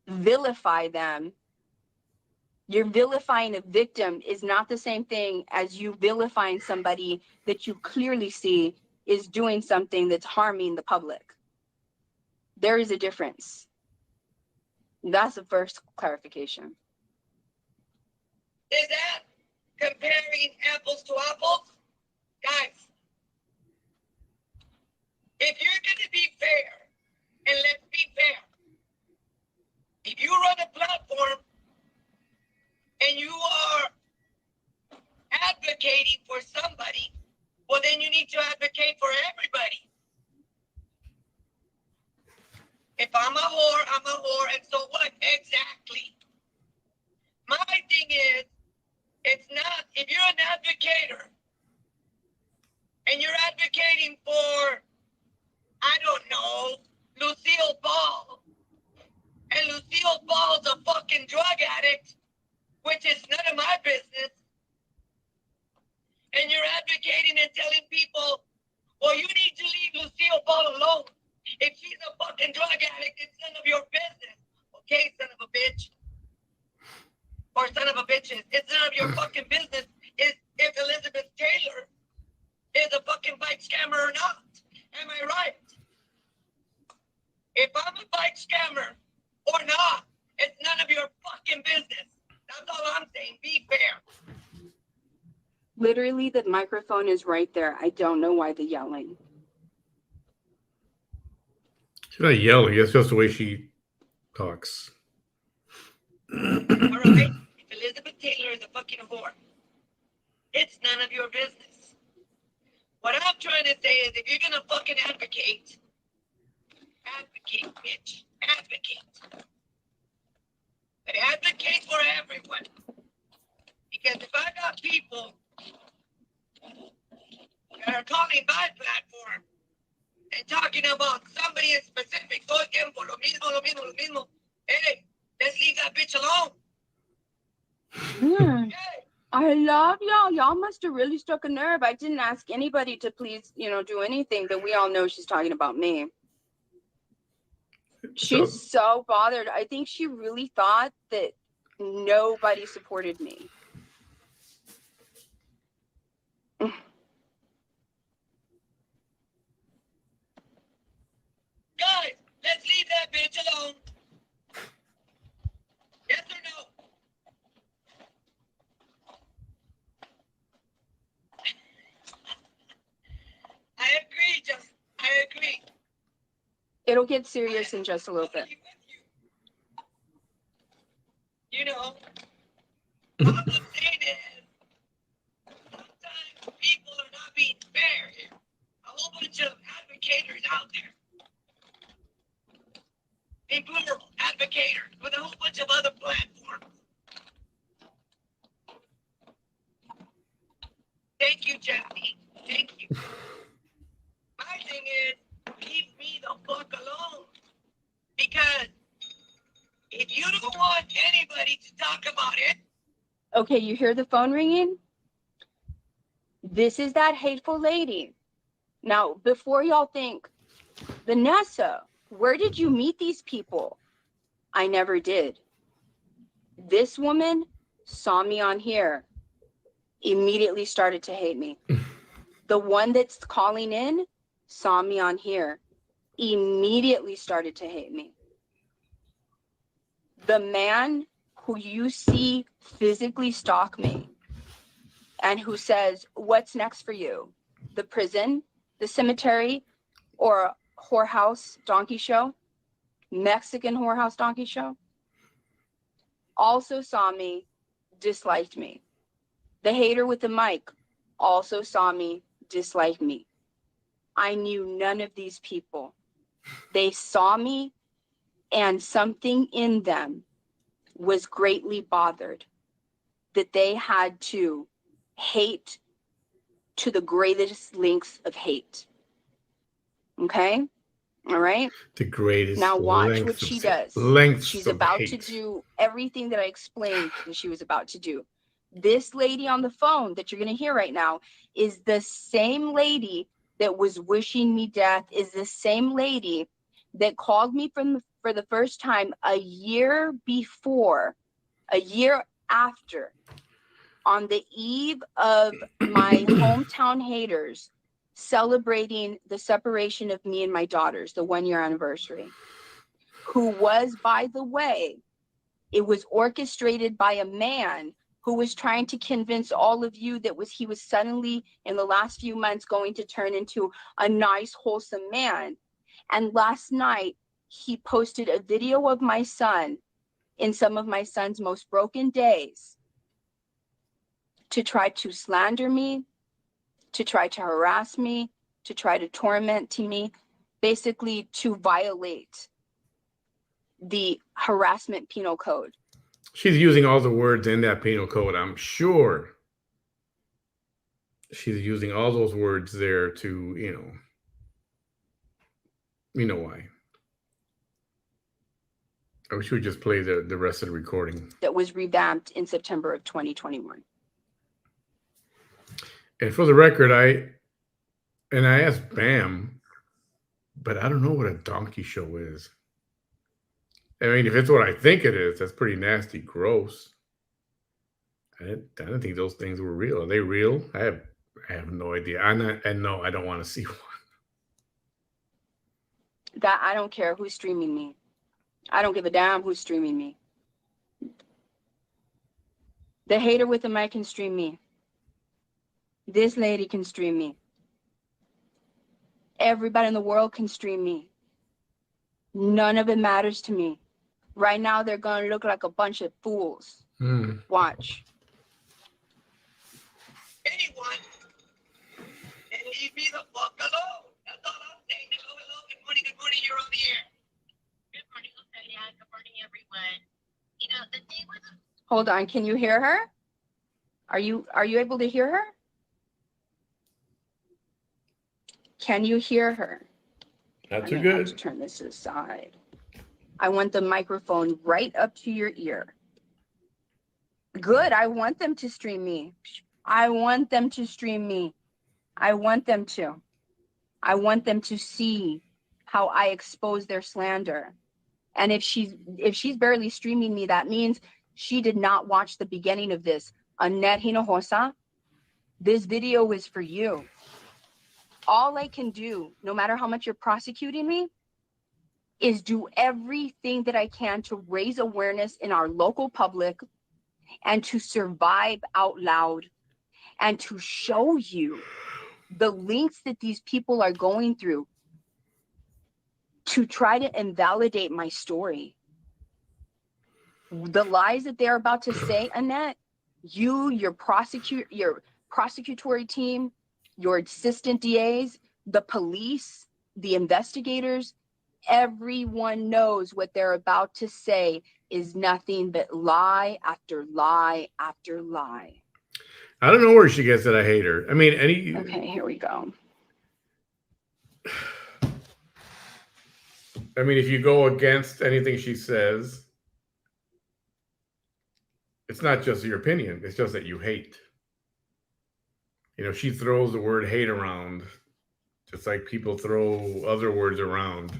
vilify them. You're vilifying a victim is not the same thing as you vilifying somebody that you clearly see is doing something that's harming the public. There is a difference. That's the first clarification. Is that comparing apples to apples? Guys, if you're going to be fair, and let's be fair, if you run a platform and you are advocating for somebody, well, then you need to advocate for everybody. If I'm a whore, and so what? Exactly. My thing is, it's not, if you're an advocator, and you're advocating for, I don't know, Lucille Ball, and Lucille Ball's a fucking drug addict, which is none of my business, and you're advocating and telling people, well, you need to leave Lucille Ball alone. If she's a fucking drug addict, it's none of your business. Okay, son of a bitch. Or son of a bitches. It's none of your fucking business if Elizabeth Taylor is a fucking bike scammer or not. Am I right? If I'm a bike scammer or not, it's none of your fucking business. That's all I'm saying. Be fair. Literally, the microphone is right there. I don't know why the yelling. She's not yelling. It's just the way she talks. All right? If Elizabeth Taylor is a fucking whore, it's none of your business. What I'm trying to say is if you're going to fucking advocate, bitch. Advocate. But advocate for everyone. Because if I got people that are calling my platform and talking about somebody in specific, todo el tiempo, lo mismo. Hey, let's leave that bitch alone. Yeah. Hey, I love y'all. Y'all must have really struck a nerve. I didn't ask anybody to please, do anything, but we all know she's talking about me. She's so bothered. I think she really thought that nobody supported me. guys, let's leave that bitch alone. Yes or no? I agree, Justin. I agree. It'll get serious in just a little bit. You know, all I'm saying is, sometimes people are not being fair here. A whole bunch of advocators out there. In plural, advocators with a whole bunch of other platforms. Thank you, Jesse. Thank you. My thing is, leave me the fuck alone. Because if you don't want anybody to talk about it. Okay, you hear the phone ringing? This is that hateful lady. Now, before y'all think, Vanessa, where did you meet these people? I never did. This woman saw me on here, immediately started to hate me. The one that's calling in saw me on here, immediately started to hate me. The man who you see physically stalk me and who says, what's next for you? The prison, the cemetery, or a whorehouse donkey show? Mexican whorehouse donkey show? Also saw me, disliked me. The hater with the mic also saw me, disliked me. I knew none of these people. They saw me, and something in them was greatly bothered that they had to hate to the greatest lengths of hate. Okay? All right? The greatest. Now watch what she does. She's about to do everything that I explained that she was about to do. This lady on the phone that you're going to hear right now is the same lady that was wishing me death, is the same lady that called me for the first time a year before, a year after, on the eve of my hometown haters celebrating the separation of me and my daughters, the 1-year anniversary, who was, by the way, it was orchestrated by a man who was trying to convince all of you that he was suddenly in the last few months going to turn into a nice, wholesome man. And last night, he posted a video of my son in some of my son's most broken days to try to slander me, to try to harass me, to try to torment me, basically to violate the harassment penal code. She's using all the words in that penal code. I'm sure she's using all those words there to, you know why. I wish we would just play the rest of the recording. That was revamped in September of 2021. And for the record, I asked Bam but I don't know what a donkey show is. I mean, if it's what I think it is, that's pretty nasty, gross. I didn't think those things were real. Are they real? I have no idea. And no, I don't want to see one. That I don't care who's streaming me. I don't give a damn who's streaming me. The hater with the mic can stream me. This lady can stream me. Everybody in the world can stream me. None of it matters to me. Right now, they're going to look like a bunch of fools. Watch. Anyone and leave me the fuck alone. That's all I'm saying. Hello, good morning, you're on the air. Good morning, Ophelia. Good morning, everyone. You know, the thing with... Hold on, can you hear her? Are you able to hear her? Can you hear her? Not too good. Let's turn this aside. I want the microphone right up to your ear. Good, I want them to stream me. I want them to stream me. I want them to. I want them to see how I expose their slander. And if she's barely streaming me, that means she did not watch the beginning of this. Annette Hinojosa, this video is for you. All I can do, no matter how much you're prosecuting me, is do everything that I can to raise awareness in our local public and to survive out loud and to show you the links that these people are going through to try to invalidate my story. The lies that they're about to say, Annette, your prosecutory team, your assistant DAs, the police, the investigators, everyone knows what they're about to say is nothing but lie after lie after lie. I don't know where she gets that I hate her. I mean, Okay, here we go. I mean, if you go against anything she says, it's not just your opinion. It's just that you hate. You know, she throws the word hate around just like people throw other words around.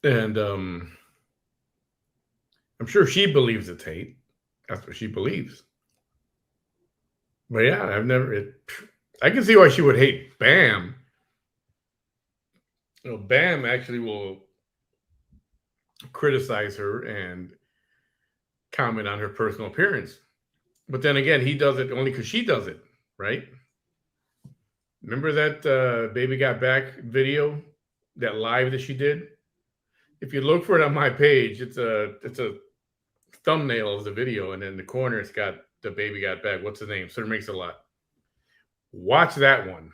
And I'm sure she believes it's hate. That's what she believes. But yeah, I can see why she would hate Bam. You know, Bam actually will criticize her and comment on her personal appearance. But then again, he does it only because she does it, right? Remember that Baby Got Back video, that live that she did? If you look for it on my page, it's a thumbnail of the video, and in the corner it's got the Baby Got Back. What's the name? Sir Makes a Lot. Watch that one.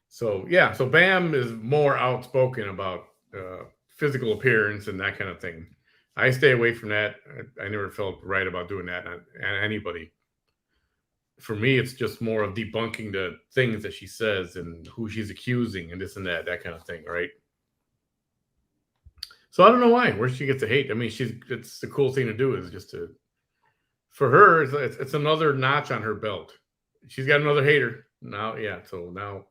So yeah, so Bam is more outspoken about physical appearance and that kind of thing. I stay away from that. I never felt right about doing that on anybody. For me, it's just more of debunking the things that she says and who she's accusing and this and that kind of thing, right? So I don't know where she gets the hate. I mean, it's the cool thing to do is just to, for her, it's another notch on her belt. She's got another hater now. Yeah, so now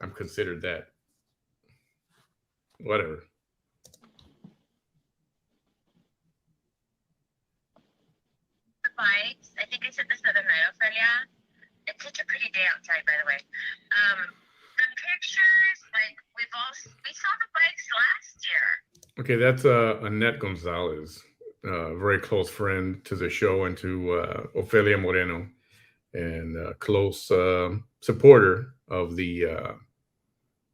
I'm considered that. Whatever. Bikes. I think I said this the other night, Ophelia. It's such a pretty day outside, by the way. The pictures, like we saw the bikes last year. Okay, that's Annette Gonzalez, a very close friend to the show and to Ofelia Moreno, and a close supporter of the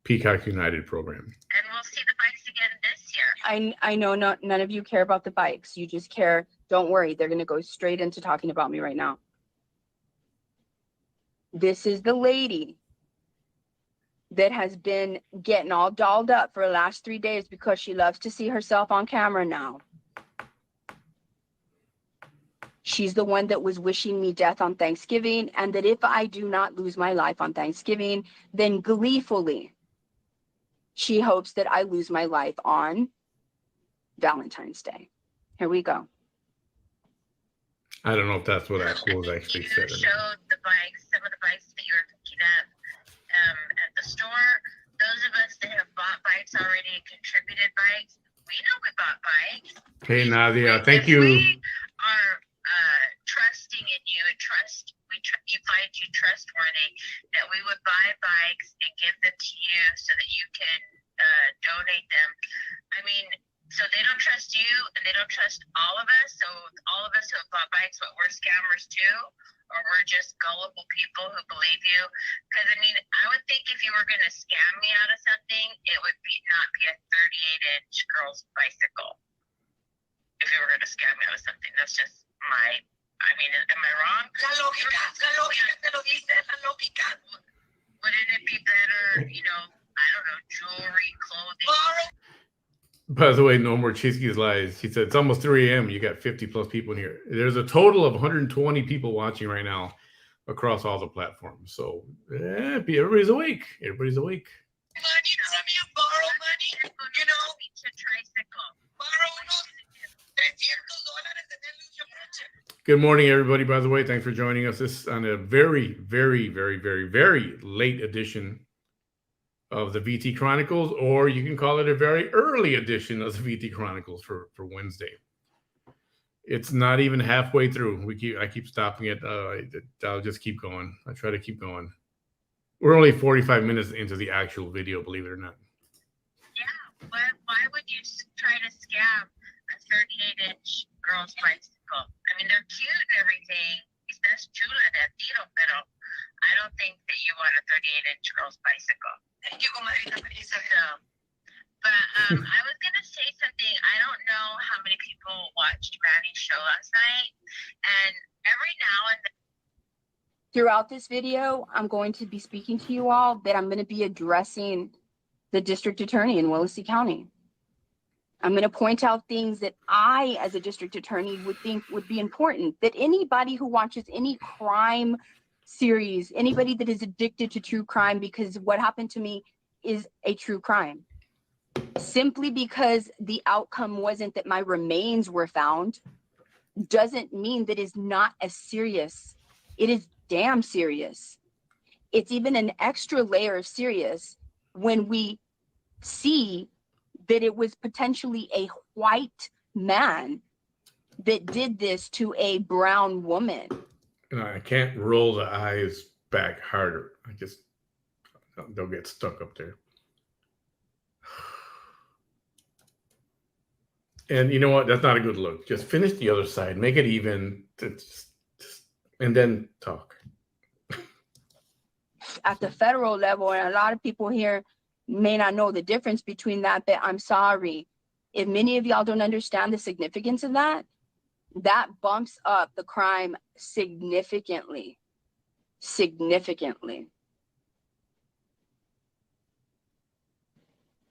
Peacock United program. And we'll see the bikes again this year. I know none of you care about the bikes. You just care. Don't worry. They're going to go straight into talking about me right now. This is the lady that has been getting all dolled up for the last 3 days because she loves to see herself on camera now. She's the one that was wishing me death on Thanksgiving, and that if I do not lose my life on Thanksgiving, then gleefully, she hopes that I lose my life on Valentine's Day. Here we go. I don't know if that's what that was I actually think said. you showed the bikes, some of the bikes that you were picking up at the store. Those of us that have bought bikes already and contributed bikes, we know we bought bikes. Hey, Nadia, thank If you. we are trusting in you and you find you trustworthy, that we would buy bikes and give them to you so that you can donate them. I mean, so they don't trust you and they don't trust all of us. So all of us who have bought bikes, but we're scammers too, or we're just gullible people who believe you. Because I mean, I would think if you were going to scam me out of something, it would not be a 38-inch girl's bicycle. If you were going to scam me out of something, that's just my. I mean, am I wrong? La lógica te lo dice, la lógica. Wouldn't it be better, you know, I don't know, jewelry, clothing? By the way, no more Cheesky's lies. He said it's almost 3 a.m. You got 50 plus people in here. There's a total of 120 people watching right now across all the platforms. So everybody's awake. Everybody's awake. Money, let me borrow money. You know, to tricycle. Borrow unos $300 and then lose your fortune. Good morning, everybody. By the way, thanks for joining us. This is on a very, very, very, very, very late edition of the VT Chronicles, or you can call it a very early edition of the VT Chronicles for Wednesday. It's not even halfway through. I keep stopping it. I'll just keep going. I try to keep going. We're only 45 minutes into the actual video, believe it or not. Yeah, but why would you try to scam a 38-inch girl's bicycle? I mean, they're cute and everything. Estás chula de tiro, pero I don't think that you want a 38-inch girl's bicycle. Thank you, comadrita Marisa. So, but I was going to say something. I don't know how many people watched Manny's show last night. And every now and then, Throughout this video, I'm going to be speaking to you all, but I'm going to be addressing the district attorney in Willacy County. I'm going to point out things that I, as a district attorney, would think would be important, that anybody who watches any crime series, anybody that is addicted to true crime, because what happened to me is a true crime. Simply because the outcome wasn't that my remains were found, doesn't mean that it's not as serious. It is damn serious. It's even an extra layer of serious when we see that it was potentially a white man that did this to a brown woman. And I can't roll the eyes back harder. They'll get stuck up there. And you know what? That's not a good look. Just finish the other side. Make it even. And then talk. At the federal level, and a lot of people here may not know the difference between that, but I'm sorry. If many of y'all don't understand the significance of that, that bumps up the crime significantly. Significantly.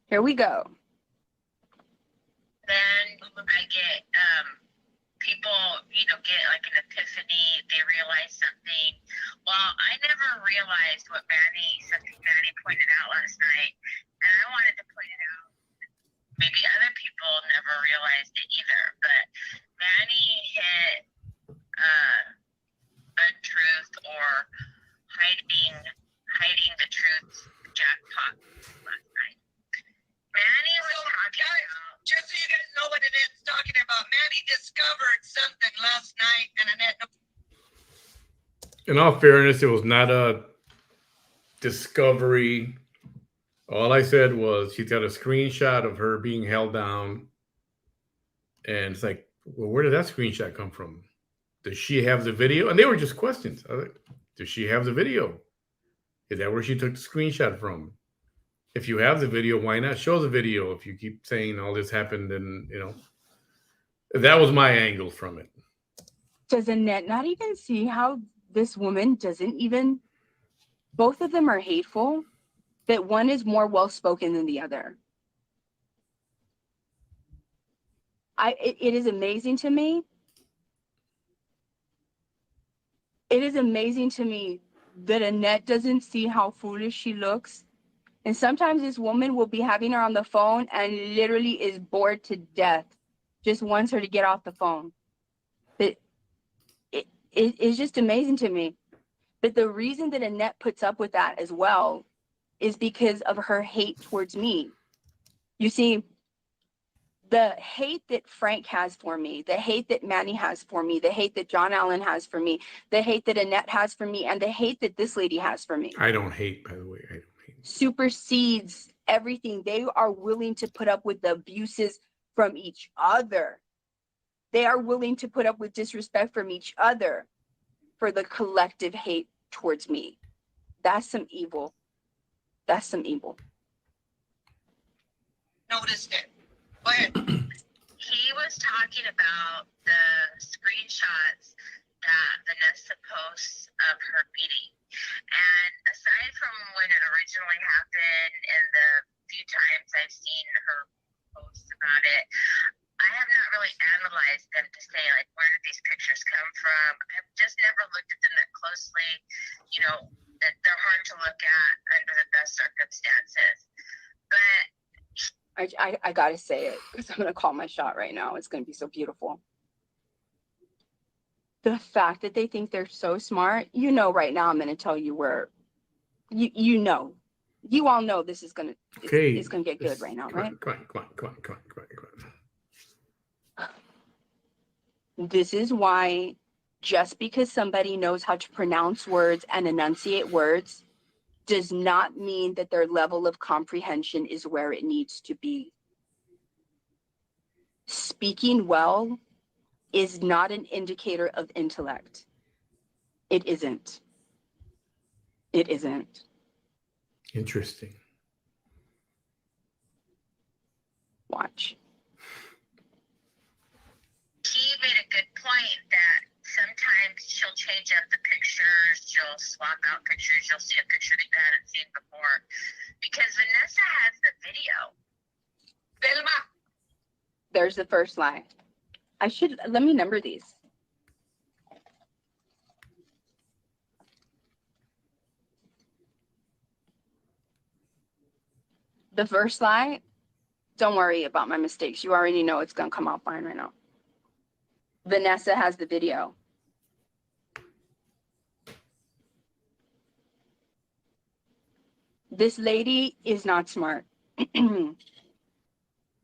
Here we go. then I get people, you know, get like an epiphany. They realize something. Well, I never realized what something Manny pointed out last night, and I wanted to point it out. Maybe other people never realized it either, but Manny hit untruth or hiding the truth jackpot last night. Manny was talking about, just so you guys know what Annette's talking about, Manny discovered something last night, and Annette. In all fairness, it was not a discovery. All I said was she's got a screenshot of her being held down. And it's like, well, where did that screenshot come from? Does she have the video? And they were just questions. I was like, does she have the video? Is that where she took the screenshot from? If you have the video, why not show the video? If you keep saying all this happened, and you know, that was my angle from it. Does Annette not even see how this woman doesn't even, both of them are hateful, but one is more well-spoken than the other. It is amazing to me. It is amazing to me that Annette doesn't see how foolish she looks. And sometimes this woman will be having her on the phone and literally is bored to death. Just wants her to get off the phone. But it's just amazing to me. But the reason that Annette puts up with that as well is because of her hate towards me. You see, the hate that Frank has for me, the hate that Manny has for me, the hate that John Allen has for me, the hate that Annette has for me, and the hate that this lady has for me. I don't hate, by the way. I don't hate. Supersedes everything. They are willing to put up with the abuses from each other. They are willing to put up with disrespect from each other for the collective hate towards me. That's some evil. That's some evil. Noticed it. Go ahead. He was talking about the screenshots that Vanessa posts of her beating. And aside from when it originally happened and the few times I've seen her post about it, I have not really analyzed them to say, like, where did these pictures come from? I've just never looked at them that closely. You know, they're hard to look at under the best circumstances. But I gotta say it because I'm gonna call my shot right now. It's gonna be so beautiful. The fact that they think they're so smart, you know, right now I'm gonna tell you where, you know, you all know this is gonna, it's gonna get good right now, right? Come on. This is why just because somebody knows how to pronounce words and enunciate words does not mean that their level of comprehension is where it needs to be. Speaking well is not an indicator of intellect. It isn't. It isn't. Interesting. Watch. he made a good point that sometimes she'll change up the pictures, she'll swap out pictures, you'll see a picture that you haven't seen before. Because Vanessa has the video. Vilma. There's the first lie. Let me number these. The first lie, don't worry about my mistakes. You already know it's going to come out fine right now. Vanessa has the video. This lady is not smart.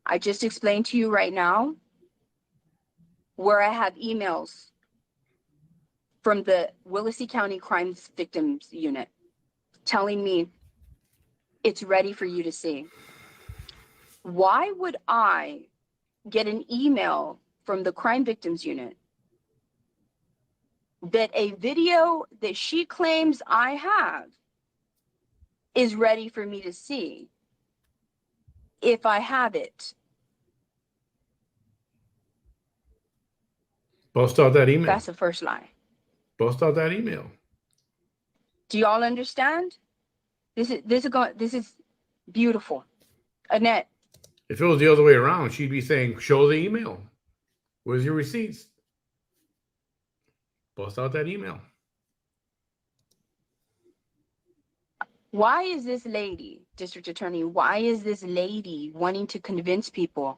I just explained to you right now where I have emails from the Willacy County Crimes Victims Unit telling me it's ready for you to see. Why would I get an email from the Crime Victims Unit that a video that she claims I have is ready for me to see if I have it? Bust out that email. That's the first lie. Bust out that email. Do y'all understand? This is beautiful. Annette. If it was the other way around, she'd be saying, show the email. Where's your receipts? Bust out that email. Why is this lady, District Attorney, why is this lady wanting to convince people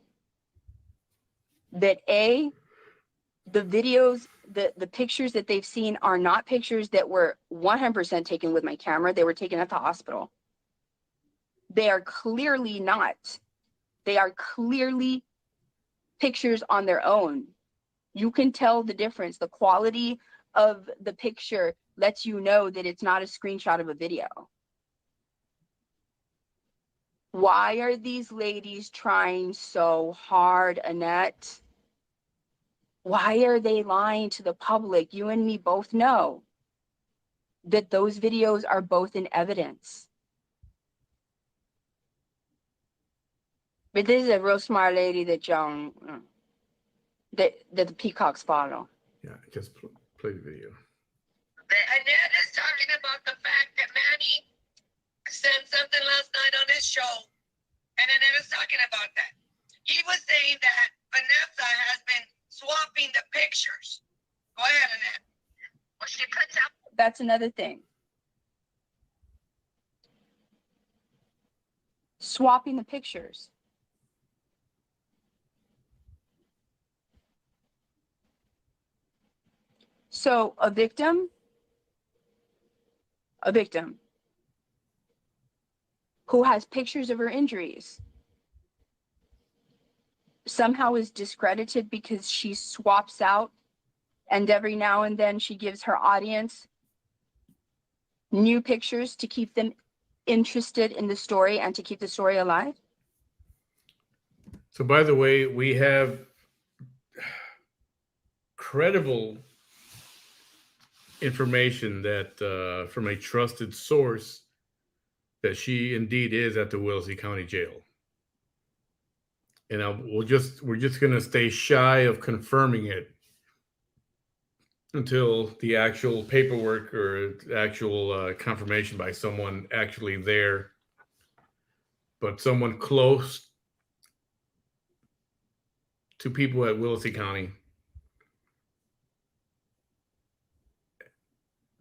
that A, the videos, the pictures that they've seen are not pictures that were 100% taken with my camera. They were taken at the hospital. They are clearly not. They are clearly pictures on their own. You can tell the difference. The quality of the picture lets you know that it's not a screenshot of a video. Why are these ladies trying so hard, Annette? Why are they lying to the public? You and me both know that those videos are both in evidence. But this is a real smart lady that that the peacocks follow. Yeah, just play the video. Annette is talking about the fact that Manny said something last night on his show, and Annette is talking about that. He was saying that Vanessa has been swapping the pictures. Go ahead, Annette. Well, she puts out. That's another thing. Swapping the pictures. So a victim who has pictures of her injuries somehow is discredited because she swaps out, and every now and then she gives her audience new pictures to keep them interested in the story and to keep the story alive. So, by the way, we have credible information that from a trusted source that she indeed is at the Wellesley County Jail. And we're just going to stay shy of confirming it until the actual paperwork or actual confirmation by someone actually there, but someone close to people at Wellesley County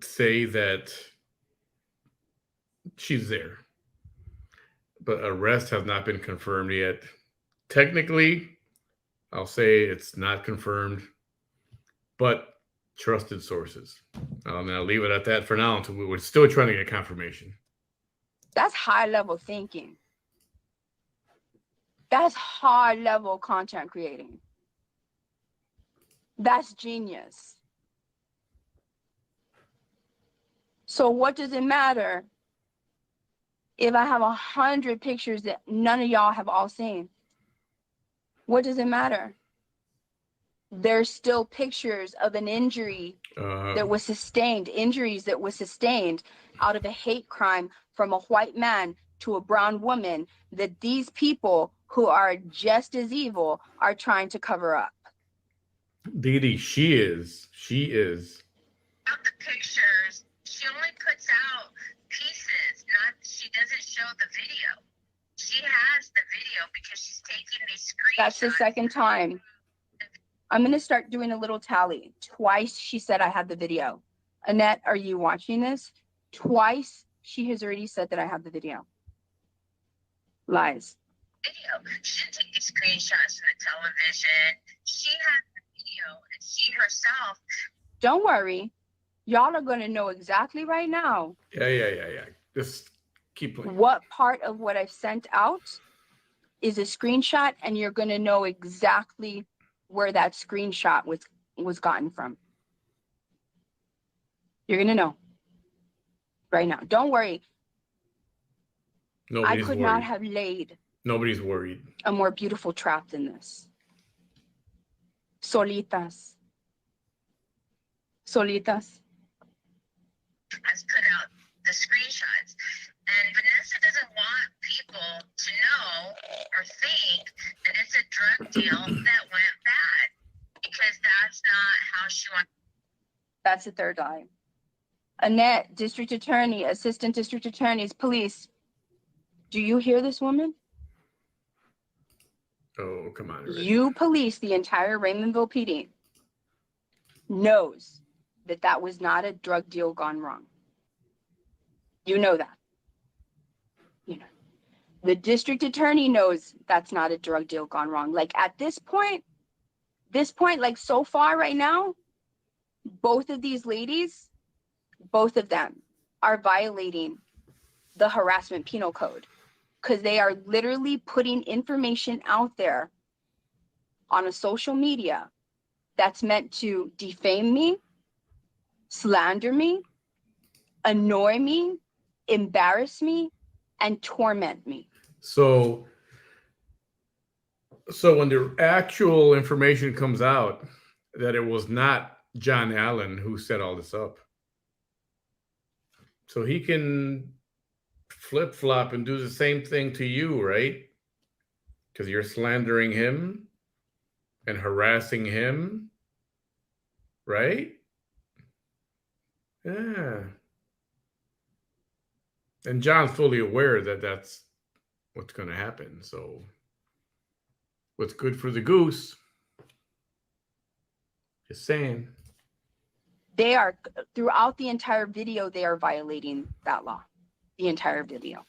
say that she's there. But arrest has not been confirmed yet. Technically, I'll say it's not confirmed, but trusted sources. I'll leave it at that for now until we're still trying to get confirmation. That's high level thinking. That's high level content creating. That's genius. So what does it matter if I have 100 pictures that none of y'all have all seen? What does it matter? There's still pictures of an injury that was sustained, injuries that was sustained out of a hate crime from a white man to a brown woman that these people who are just as evil are trying to cover up. Dee, she is. Out the pictures, she only puts out pieces. She doesn't show the video. She has the video because she's taking these screenshots. That's the second time. I'm going to start doing a little tally. Twice she said I had the video. Annette, are you watching this? Twice she has already said that I have the video. Lies. Video. She didn't take these screenshots from the television. She had the video, and she herself. Don't worry. Y'all are going to know exactly right now. Yeah. Just keep playing. What part of what I've sent out is a screenshot, and you're going to know exactly where that screenshot was gotten from. You're going to know right now. Don't worry. Nobody's I could worried. not have laid Nobody's worried. a more beautiful trap than this. Solitas. Has put out the screenshots. And Vanessa doesn't want people to know or think that it's a drug deal that went bad, because that's not how she wants. That's the third lie. Annette, district attorney, assistant district attorneys, police. Do you hear this woman? Oh, come on. Rick. You police, the entire Raymondville PD, knows that was not a drug deal gone wrong. You know that. You know. The district attorney knows that's not a drug deal gone wrong. Like at this point, like so far right now, both of these ladies, both of them are violating the harassment penal code because they are literally putting information out there on a social media that's meant to defame me, slander me, annoy me, embarrass me, and torment me. So when the actual information comes out that it was not John Allen who set all this up, so he can flip-flop and do the same thing to you, right? Because you're slandering him and harassing him, right? Yeah. And John's fully aware that that's what's going to happen. So what's good for the goose? Just saying. They are, throughout the entire video, they are violating that law. The entire video.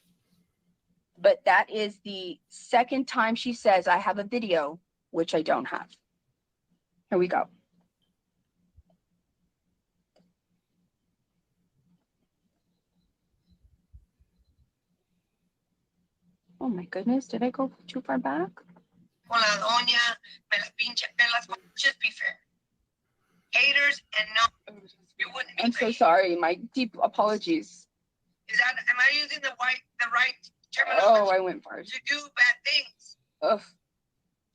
But that is the second time she says, I have a video, which I don't have. Here we go. Oh my goodness, did I go too far back? Con la doña, me la pinche, just be fair. Haters and no, you wouldn't be I'm so fair. sorry. My deep apologies. Am I using the right terminology? Oh, I went far. To do bad things. Ugh.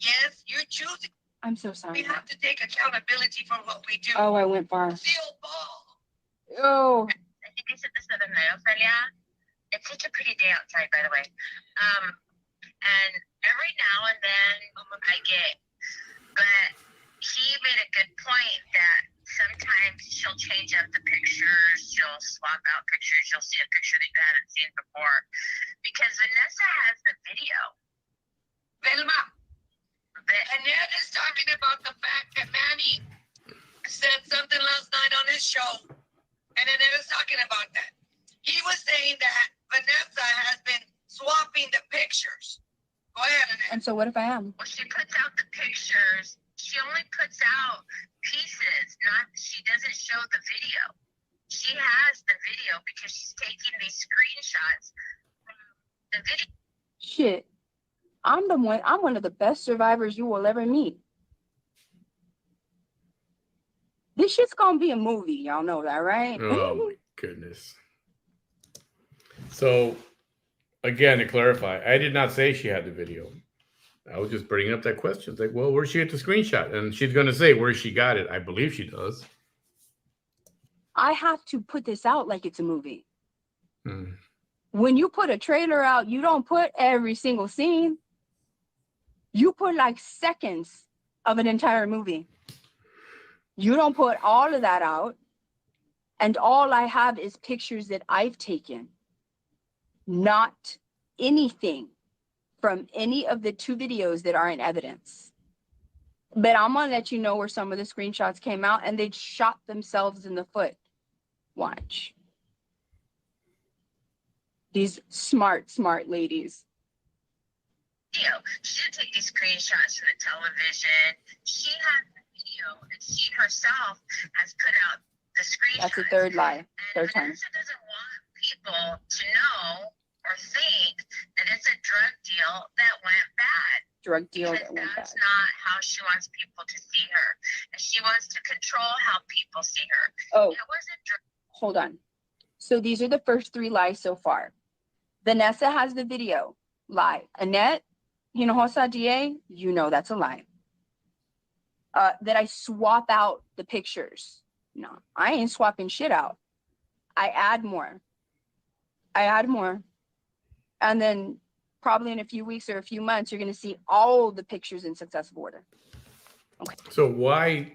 Yes, you're choosing. I'm so sorry. We have to take accountability for what we do. Oh, I went far. Feel ball. Oh. I think I said this the other night, Ophelia. It's such a pretty day outside, by the way. And every now and then I get, but he made a good point that sometimes she'll change up the pictures, she'll swap out pictures, you'll see a picture that you haven't seen before. Because Vanessa has the video. Velma, Annette is talking about the fact that Manny said something last night on his show, and Annette is talking about that. He was saying that Vanessa has been swapping the pictures. Go ahead, Annette. And so what if I am? Well, she puts out the pictures. She only puts out pieces, she doesn't show the video. She has the video because she's taking these screenshots from the video. Shit. I'm one of the best survivors you will ever meet. This shit's gonna be a movie, y'all know that, right? Oh my goodness. So again, to clarify, I did not say she had the video. I was just bringing up that question. It's like, well, where'd she get the screenshot? And she's going to say where she got it. I believe she does. I have to put this out like it's a movie. Hmm. When you put a trailer out, you don't put every single scene. You put like seconds of an entire movie. You don't put all of that out. And all I have is pictures that I've taken. Not anything from any of the 2 videos that are in evidence. But I'm gonna let you know where some of the screenshots came out and they shot themselves in the foot. Watch. These smart ladies. She didn't take these screenshots from the television. She had the video, and she herself has put out the screenshots. That's the third lie. Third time. Vanessa doesn't want people to know or think that it's a drug deal that went bad. Drug deal because that went bad. that's not how she wants people to see her. And she wants to control how people see her. Oh, It wasn't drug. hold on. So these are the first 3 lies so far. Vanessa has the video. Lie. Annette, Hinojosa DA, that's a lie. That I swap out the pictures. No, I ain't swapping shit out. I add more. And then probably in a few weeks or a few months, you're going to see all the pictures in successive order. Okay. So why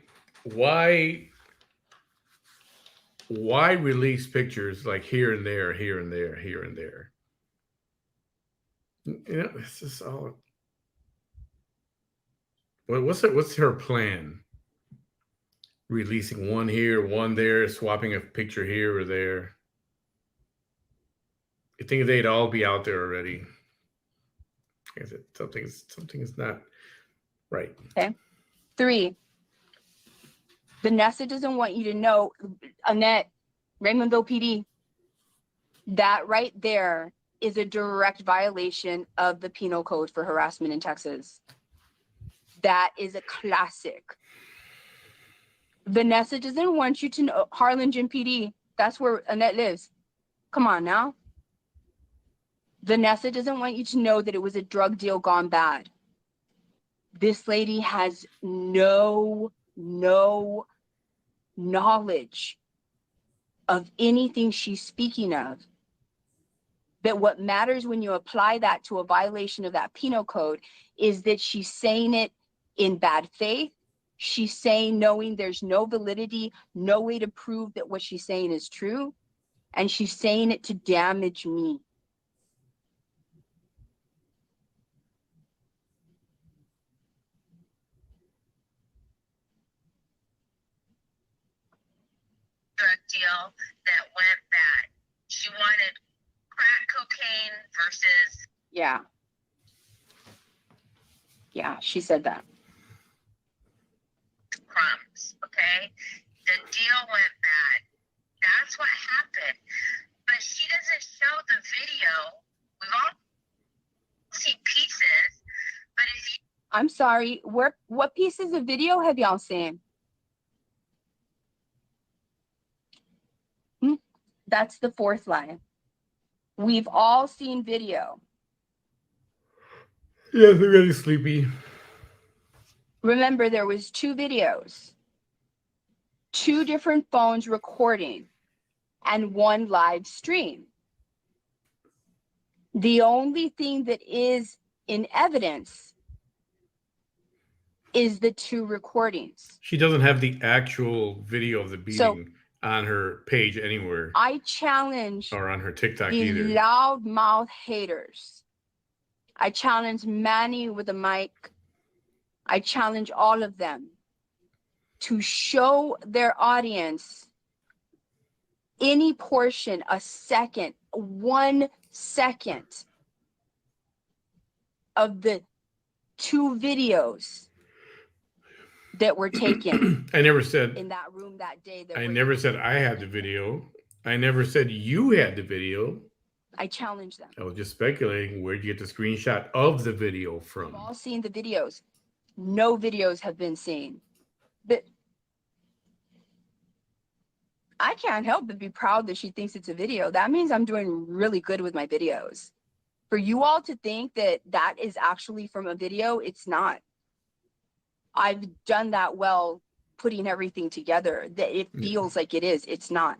release pictures like here and there, here and there, here and there? This is all. What's her plan? Releasing one here, one there, swapping a picture here or there. You think they'd all be out there already? I said something is not right. Okay. 3. Vanessa doesn't want you to know, Annette, Raymondville PD, that right there is a direct violation of the penal code for harassment in Texas. That is a classic. Vanessa doesn't want you to know, Harlingen PD, that's where Annette lives. Come on now. Vanessa doesn't want you to know that it was a drug deal gone bad. This lady has no knowledge of anything she's speaking of. But what matters when you apply that to a violation of that penal code is that she's saying it in bad faith. She's saying knowing there's no validity, no way to prove that what she's saying is true. And she's saying it to damage me. Drug deal that went bad. She wanted crack cocaine versus. Yeah, she said that. Crumbs, okay? The deal went bad. That's what happened. But she doesn't show the video. We've all I'm sorry. What pieces of video have y'all seen? That's the fourth lie. We've all seen video. Yes, I'm really sleepy. Remember, there was 2 videos, 2 different phones recording, and 1 live stream. The only thing that is in evidence is the 2 recordings. She doesn't have the actual video of the So beating on her page anywhere I challenge or on her TikTok these either. loudmouth haters. I challenge Manny with a mic. I challenge all of them to show their audience any portion, a second, 1 second of the 2 videos that were taken I never said in that room that day. I never said I had the video. I never said you had the video. I challenge them. I was just speculating where'd you get the screenshot of the video We've from. all seen the videos. No videos have been seen. But I can't help but be proud that she thinks it's a video. That means I'm doing really good with my videos. For you all to think that that is actually from a video, it's not. I've done that well, putting everything together, that it feels like it is. It's not.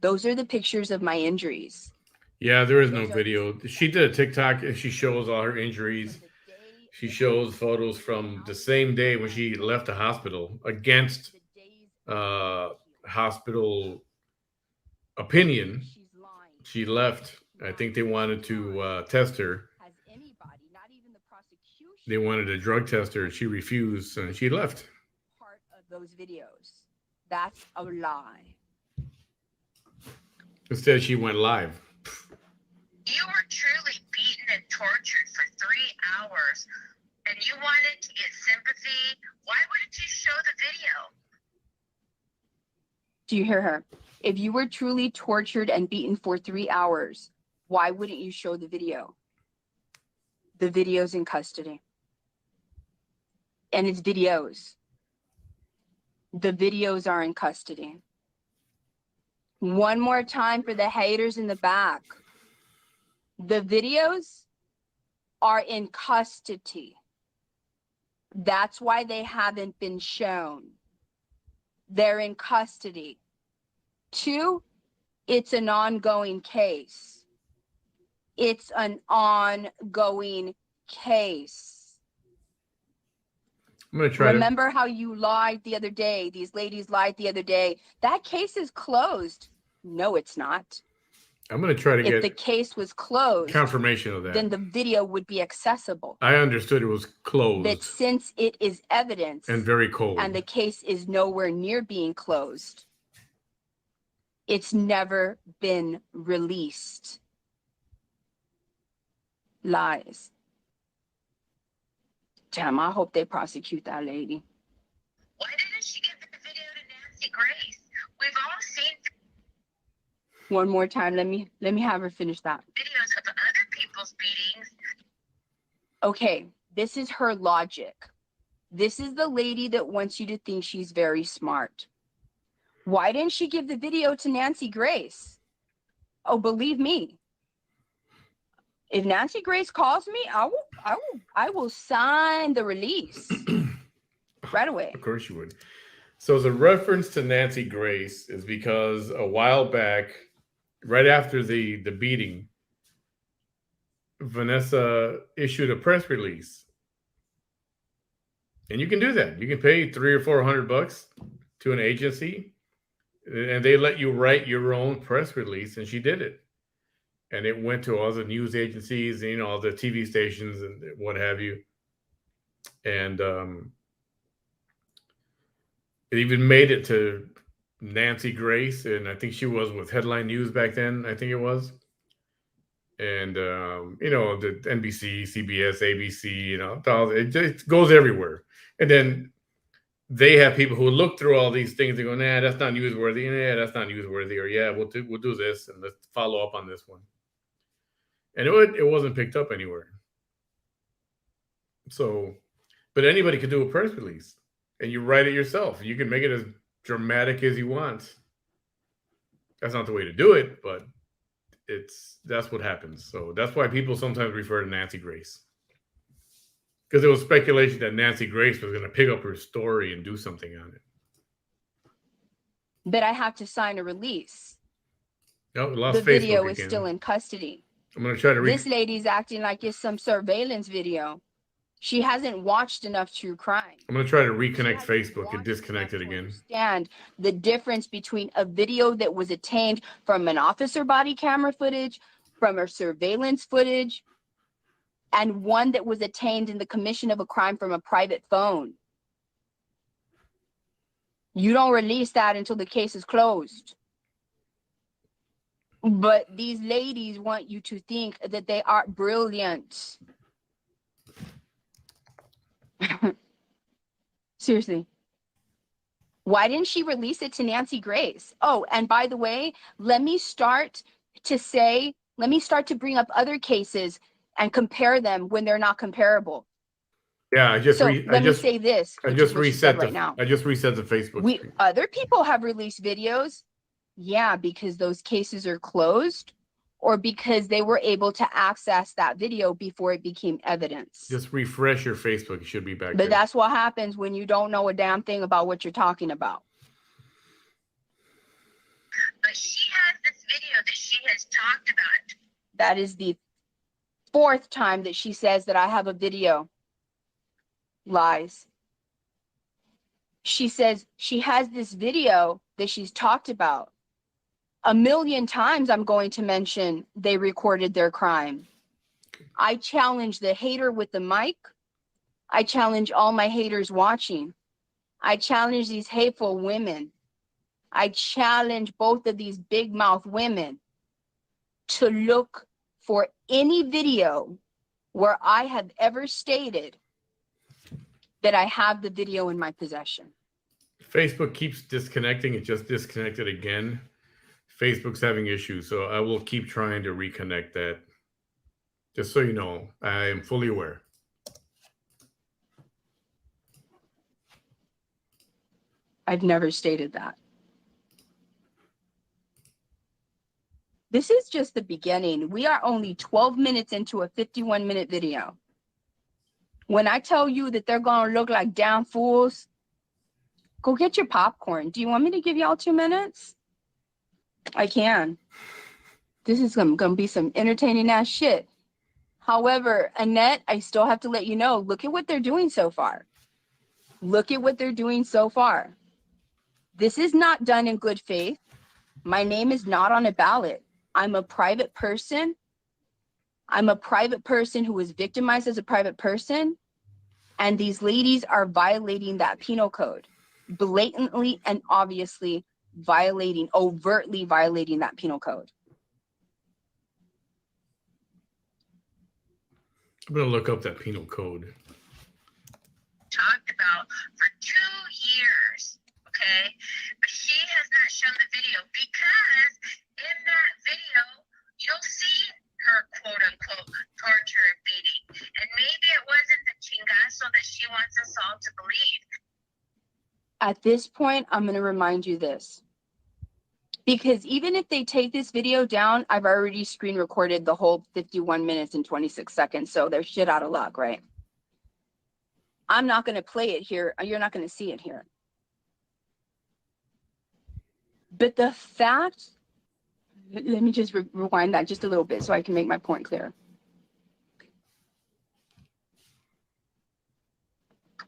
Those are the pictures of my injuries. Yeah, there is no video. She did a TikTok and she shows all her injuries. She shows photos from the same day when she left the hospital against hospital opinion. She left. I think they wanted to test her. They wanted a drug test her. She refused and she left. Part of those videos. That's a lie. Instead, she went live. You were truly beaten and tortured for 3 hours, and you wanted to get sympathy. Why wouldn't you show the video? Do you hear her? If you were truly tortured and beaten for 3 hours, why wouldn't you show the video? The video's in custody. And it's videos. The videos are in custody. One more time for the haters in the back. The videos are in custody. That's why they haven't been shown. They're in custody. 2, it's an ongoing case. It's an ongoing case. I'm gonna try. Remember how you lied the other day? These ladies lied the other day. That case is closed. No, it's not. I'm gonna try to If get the case was closed, confirmation of that. then the video would be accessible. I understood it was closed. But since it is evidence and very cold, and the case is nowhere near being closed, it's never been released. Lies. Damn, I hope they prosecute that lady. Why didn't she give the video to Nancy Grace? We've all seen One more time. Let me have her finish that. videos of other people's beatings. Okay, this is her logic. This is the lady that wants you to think she's very smart. Why didn't she give the video to Nancy Grace? Oh, believe me. If Nancy Grace calls me, I will sign the release right away. of course you would. So the reference to Nancy Grace is because a while back, right after the beating, Vanessa issued a press release. And you can do that. You can pay $300 or $400 to an agency, and they let you write your own press release, and she did it. And it went to all the news agencies, and, all the TV stations and what have you. And it even made it to Nancy Grace, and I think she was with Headline News back then, I think it was. And, the NBC, CBS, ABC, it just goes everywhere. And then they have people who look through all these things and go, nah, that's not newsworthy. Nah, that's not newsworthy. Or, yeah, we'll do this, and let's follow up on this one. And it wasn't picked up anywhere. So But anybody can do a press release, and you write it yourself. You can make it as dramatic as you want. That's not the way to do it, but that's what happens. So that's why people sometimes refer to Nancy Grace. Because there was speculation that Nancy Grace was going to pick up her story and do something on it. But I have to sign a release. No, lost the video Facebook is again. still in custody. I'm going to try to This lady's acting like it's some surveillance video. She hasn't watched enough true crime. I'm going to try to reconnect Facebook and disconnect it again. Understand the difference between a video that was obtained from an officer body camera footage, from a surveillance footage, and one that was obtained in the commission of a crime from a private phone. You don't release that until the case is closed. But these ladies want you to think that they are brilliant. Seriously. Why didn't she release it to Nancy Grace? Oh, and by the way, let me start to bring up other cases and compare them when they're not comparable. Yeah, I just say this. I just reset the Facebook. Other people have released videos. Yeah, because those cases are closed, or because they were able to access that video before it became evidence. Just refresh your Facebook. It should be back But there. that's what happens when you don't know a damn thing about what you're talking about. But she has this video that she has talked about. That is the 4th time that she says that I have a video. Lies. She says she has this video that she's talked about. 1,000,000 times I'm going to mention they recorded their crime. I challenge the hater with the mic. I challenge all my haters watching. I challenge these hateful women. I challenge both of these big mouth women to look for any video where I have ever stated that I have the video in my possession. Facebook keeps disconnecting. It just disconnected again. Facebook's having issues, so I will keep trying to reconnect that. Just so you know, I am fully aware. I've never stated that. This is just the beginning. We are only 12 minutes into a 51-minute video. When I tell you that they're going to look like damn fools, go get your popcorn. Do you want me to give y'all 2 minutes? I can. This is going to be some entertaining ass shit. However, Annette, I still have to let you know, look at what they're doing so far. Look at what they're doing so far. This is not done in good faith. My name is not on a ballot. I'm a private person. I'm a private person who was victimized as a private person. And these ladies are violating that penal code. Blatantly and obviously overtly violating that penal code. I'm going to look up that penal code. Talked about for 2 years, okay? But she has not shown the video because in that video, you'll see her quote unquote torture and beating. And maybe it wasn't the chingazo that she wants us all to believe. At this point, I'm going to remind you this. Because even if they take this video down, I've already screen recorded the whole 51 minutes and 26 seconds. So they're shit out of luck, right? I'm not going to play it here. You're not going to see it here. But the fact, let me just rewind that just a little bit so I can make my point clear.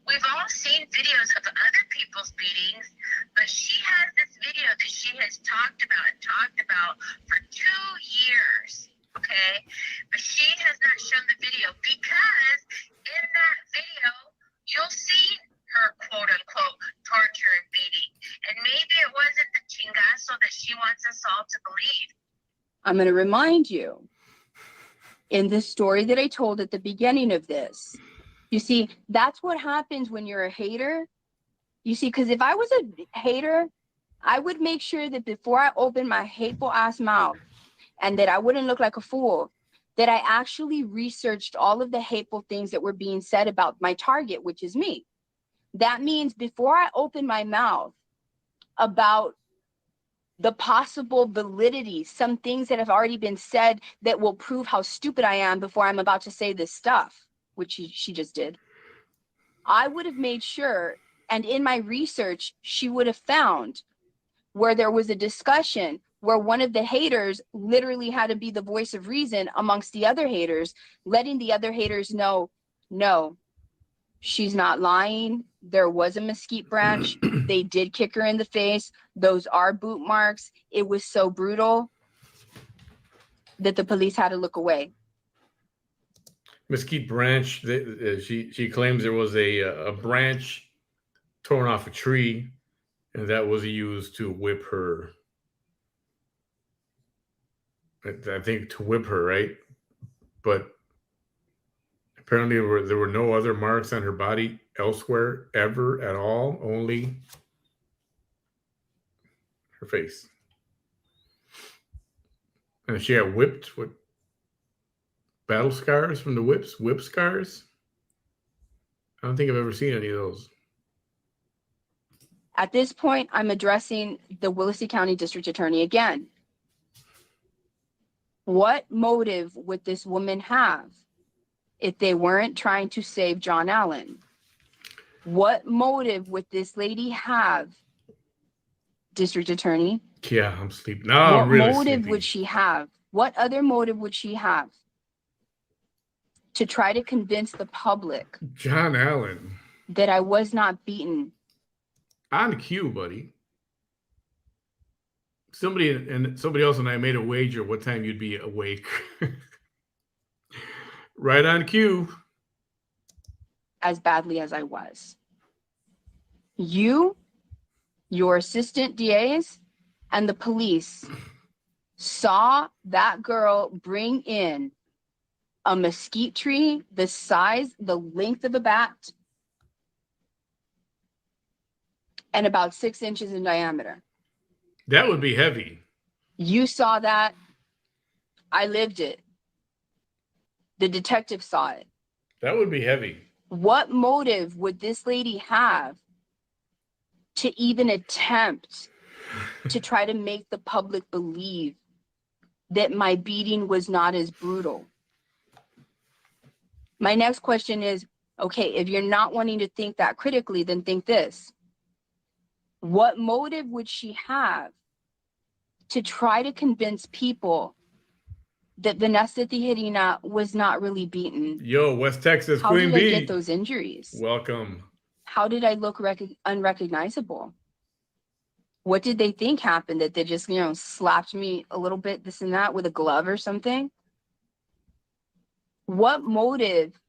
We've all seen videos of other people's beatings, but she has this video that she has talked about for 2 years, okay? But she has not shown the video because in that video, you'll see her quote-unquote torture and beating. And maybe it wasn't the chingazo that she wants us all to believe. I'm going to remind you, in the story that I told at the beginning of this, you see, that's what happens when you're a hater. You see, because if I was a hater, I would make sure that before I open my hateful ass mouth and that I wouldn't look like a fool, that I actually researched all of the hateful things that were being said about my target, which is me. That means before I open my mouth about the possible validity, some things that have already been said that will prove how stupid I am before I'm about to say this stuff, which she just did, I would have made sure, and in my research, she would have found where there was a discussion where one of the haters literally had to be the voice of reason amongst the other haters, letting the other haters know, no, she's not lying. There was a mesquite branch. They did kick her in the face. Those are boot marks. It was so brutal that the police had to look away. Mesquite branch. She claims there was a branch torn off a tree, and that was used to whip her. I think to whip her, right? But apparently there were no other marks on her body elsewhere ever at all, only her face. And she got whipped with battle scars from the whip scars. I don't think I've ever seen any of those. At this point, I'm addressing the Willacy County District Attorney again. What motive would this woman have if they weren't trying to save John Allen? What motive would this lady have, District Attorney? Yeah, I'm sleeping. No, What I'm really motive sleepy. would she have? What other motive would she have to try to convince the public John Allen. that I was not beaten? On cue, buddy. Somebody else and I made a wager what time you'd be awake. Right on cue. As badly as I was. You, your assistant DAs, and the police saw that girl bring in a mesquite tree the size, the length of a bat, and about 6 inches in diameter. That would be heavy. You saw that. I lived it. The detective saw it. That would be heavy. What motive would this lady have to even attempt to try to make the public believe that my beating was not as brutal? My next question is, okay, if you're not wanting to think that critically, then think this. What motive would she have to try to convince people that Vanessa Tijerina was not really beaten? Yo, West Texas How Queen did I Bee. get those injuries? Welcome. How did I look unrecognizable? What did they think happened? That they just, slapped me a little bit, this and that, with a glove or something? What motive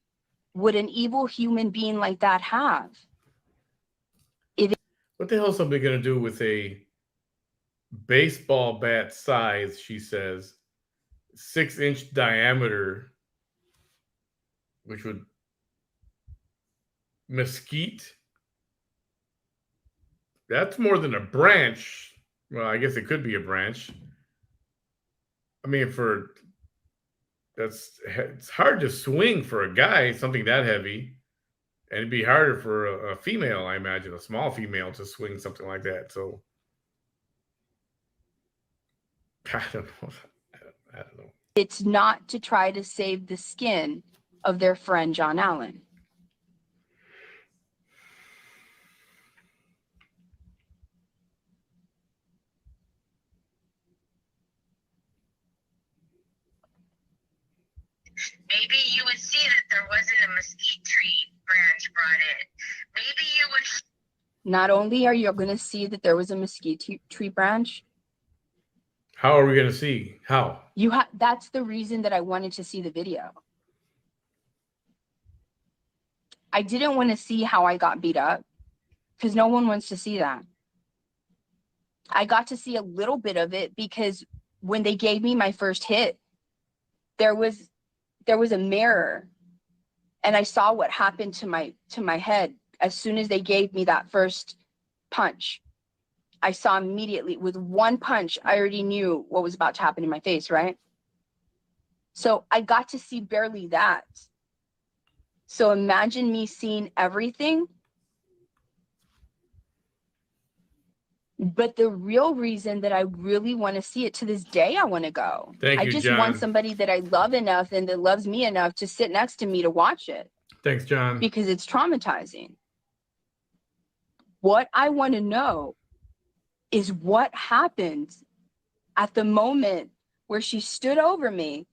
would an evil human being like that have? What the hell is somebody going to do with a baseball bat size, she says, 6-inch diameter, which would mesquite? That's more than a branch. Well, I guess it could be a branch. I mean, it's hard to swing for a guy, something that heavy. And it'd be harder for a female, I imagine, a small female to swing something like that. So, I don't know. It's not to try to save the skin of their friend John Allen. Maybe you would see that there wasn't a mesquite tree branch brought in. Maybe you would. Not only are you going to see that there was a mesquite tree branch. How are we going to see? How? That's the reason that I wanted to see the video. I didn't want to see how I got beat up because no one wants to see that. I got to see a little bit of it because when they gave me my first hit, there was a mirror and I saw what happened to my head as soon as they gave me that first punch. I saw immediately with one punch, I already knew what was about to happen in my face, right? So I got to see barely that. So imagine me seeing everything. But the real reason that I really want to see it, to this day, I want to go. Thank you, I just John. want somebody that I love enough and that loves me enough to sit next to me to watch it. Thanks, John. Because it's traumatizing. What I want to know is what happened at the moment where she stood over me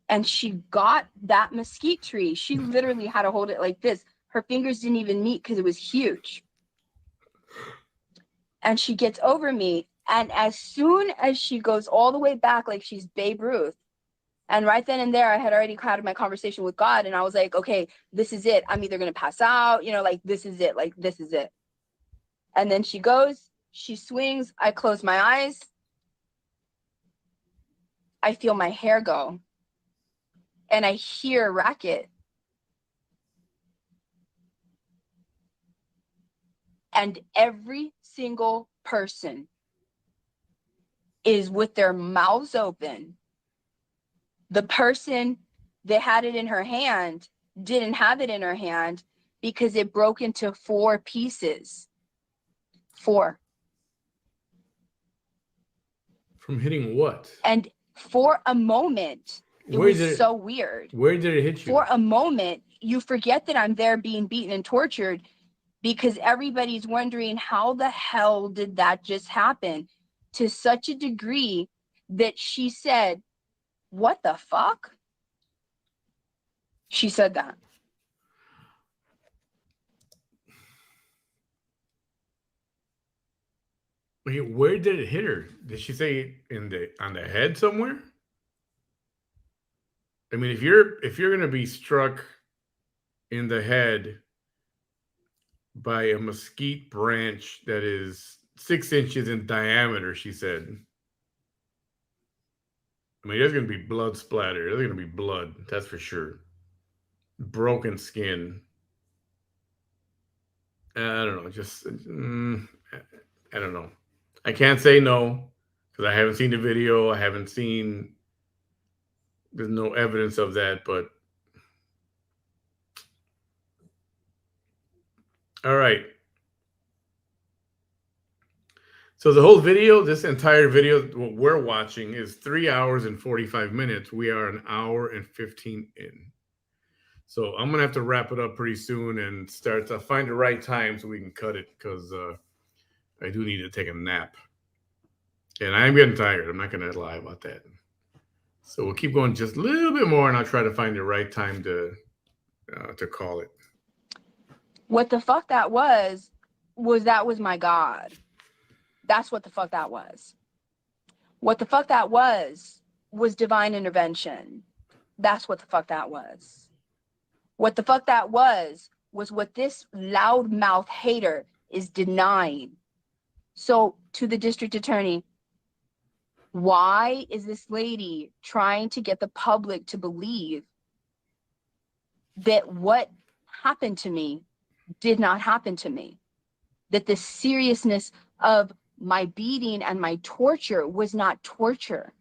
and she got that mesquite tree. She literally had to hold it like this. Her fingers didn't even meet because it was huge. And she gets over me. And as soon as she goes all the way back, like she's Babe Ruth, and right then and there, I had already had my conversation with God. And I was like, okay, this is it. I'm either going to pass out, you know, like this is it. Like this is it. And then she goes, she swings. I close my eyes. I feel my hair go. And I hear a racket. And every single person is with their mouths open. The person that had it in her hand didn't have it in her hand because it broke into 4 pieces. 4. From hitting what? And for a moment, it was so weird. Where did it hit you? For a moment, you forget that I'm there being beaten and tortured because everybody's wondering how the hell did that just happen, to such a degree that she said, "What the fuck?" She said that. Wait, where did it hit her? Did she say on the head somewhere? I mean, if you're gonna be struck in the head by a mesquite branch that is 6 inches in diameter, she said. I mean, there's gonna be blood splatter. There's gonna be blood, that's for sure. Broken skin. I don't know. Just I don't know. I can't say no because I haven't seen the video. I haven't seen. There's no evidence of that, but all right. So the whole video, this entire video, what we're watching is 3 hours and 45 minutes. We are an hour and 15 in. So I'm gonna have to wrap it up pretty soon and start to find the right time so we can cut it because I do need to take a nap. And I'm getting tired. I'm not gonna lie about that. So we'll keep going just a little bit more, and I'll try to find the right time to call it. What the fuck that was my God. That's what the fuck that was. What the fuck that was divine intervention. That's what the fuck that was. What the fuck that was what this loudmouth hater is denying. So to the district attorney, why is this lady trying to get the public to believe that what happened to me did not happen to me? That the seriousness of my beating and my torture was not torture?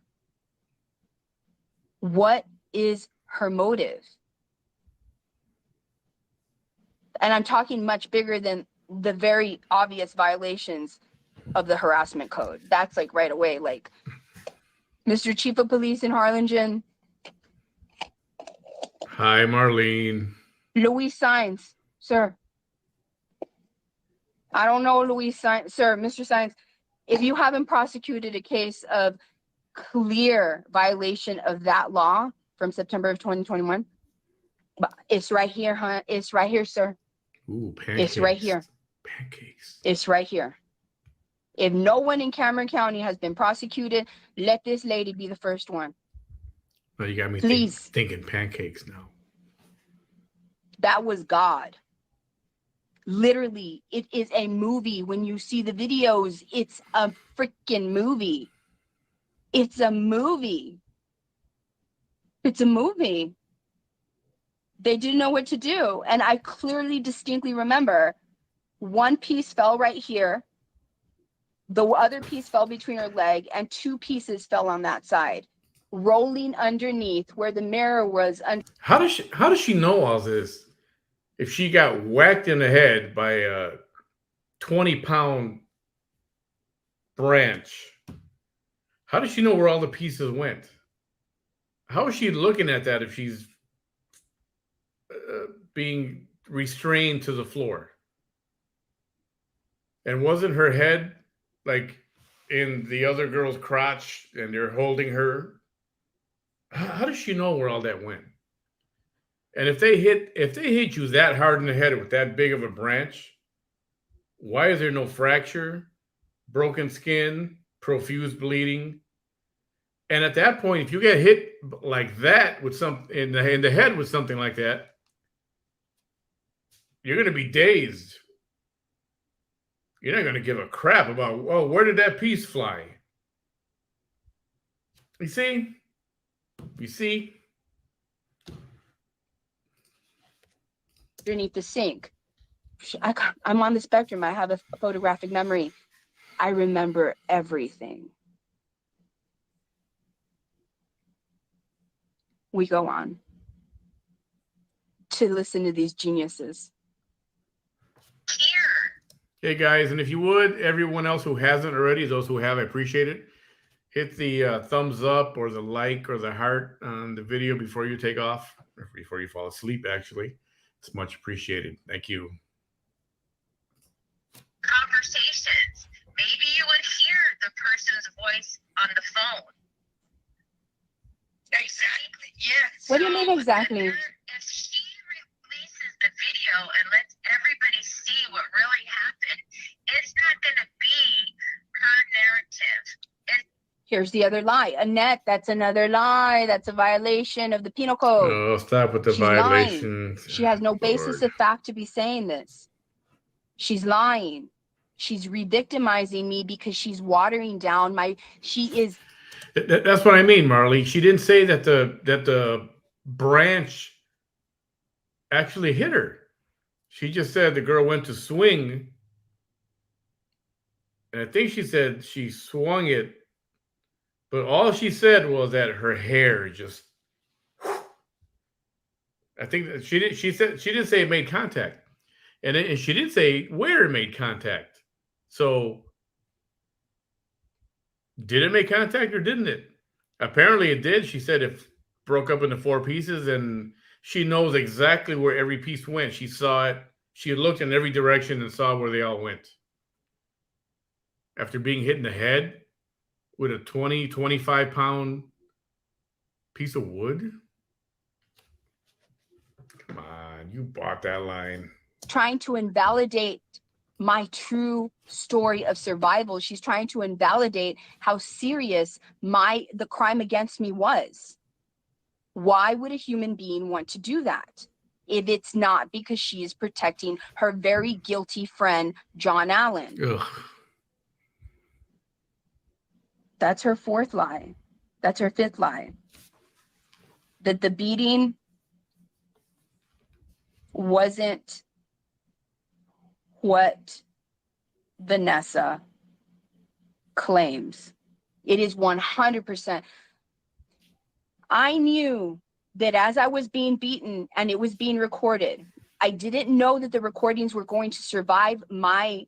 What is her motive? And I'm talking much bigger than the very obvious violations of the harassment code. That's like right away, like, Mr. Chief of Police in Harlingen. Hi, Marlene. Louis Sines, sir. I don't know Louis Sines, sir, Mr. Sines. If you haven't prosecuted a case of clear violation of that law from September of 2021, it's right here, huh? It's right here, sir. Ooh, pancakes. It's right here. Pancakes. It's right here. If no one in Cameron County has been prosecuted, let this lady be the first one. Well, you got me thinking pancakes now. That was God. Literally, it is a movie. When you see the videos, it's a freaking movie. It's a movie. It's a movie. They didn't know what to do. And I clearly, distinctly remember one piece fell right here. The other piece fell between her leg, and 2 pieces fell on that side. rolling underneath where the mirror was. How does she know all this? If she got whacked in the head by a 20-pound branch, how does she know where all the pieces went? How is she looking at that if she's being restrained to the floor? And wasn't her head like in the other girl's crotch and they're holding her? How does she know where all that went? And if they hit you that hard in the head with that big of a branch, why is there no fracture, broken skin, profuse bleeding? And at that point, if you get hit like that with in the head with something like that, you're going to be dazed. You're not going to give a crap about, oh, where did that piece fly? You see? Underneath the sink. I'm on the spectrum. I have a photographic memory. I remember everything. We go on to listen to these geniuses. Hey guys, and if you would, everyone else who hasn't already, those who have, I appreciate it. Hit the thumbs up or the like or the heart on the video before you take off, or before you fall asleep, actually. It's much appreciated. Thank you. Conversations. Maybe you would hear the person's voice on the phone. Exactly. Yes. What do you mean exactly? If she releases the video and lets everybody see what really happened, it's not going to be her narrative. Here's the other lie. Annette, that's another lie. That's a violation of the penal code. Oh, stop with the violations. She has no basis Lord. of fact to be saying this. She's lying. She's re-victimizing me because she's watering down she is. That's what I mean, Marley. She didn't say that the branch actually hit her. She just said the girl went to swing. And I think she said she swung it. But all she said was that her hair just. I think that she didn't say it made contact, and she didn't say where it made contact. So, did it make contact or didn't it? Apparently, it did. She said it broke up into 4 pieces, and she knows exactly where every piece went. She saw it. She looked in every direction and saw where they all went. After being hit in the head with a 25-pound piece of wood? Come on, you bought that line. Trying to invalidate my true story of survival. She's trying to invalidate how serious the crime against me was. Why would a human being want to do that if it's not because she is protecting her very guilty friend, John Allen? Ugh. That's her 4th lie. That's her 5th lie. That the beating wasn't what Vanessa claims. It is 100%. I knew that as I was being beaten and it was being recorded, I didn't know that the recordings were going to survive my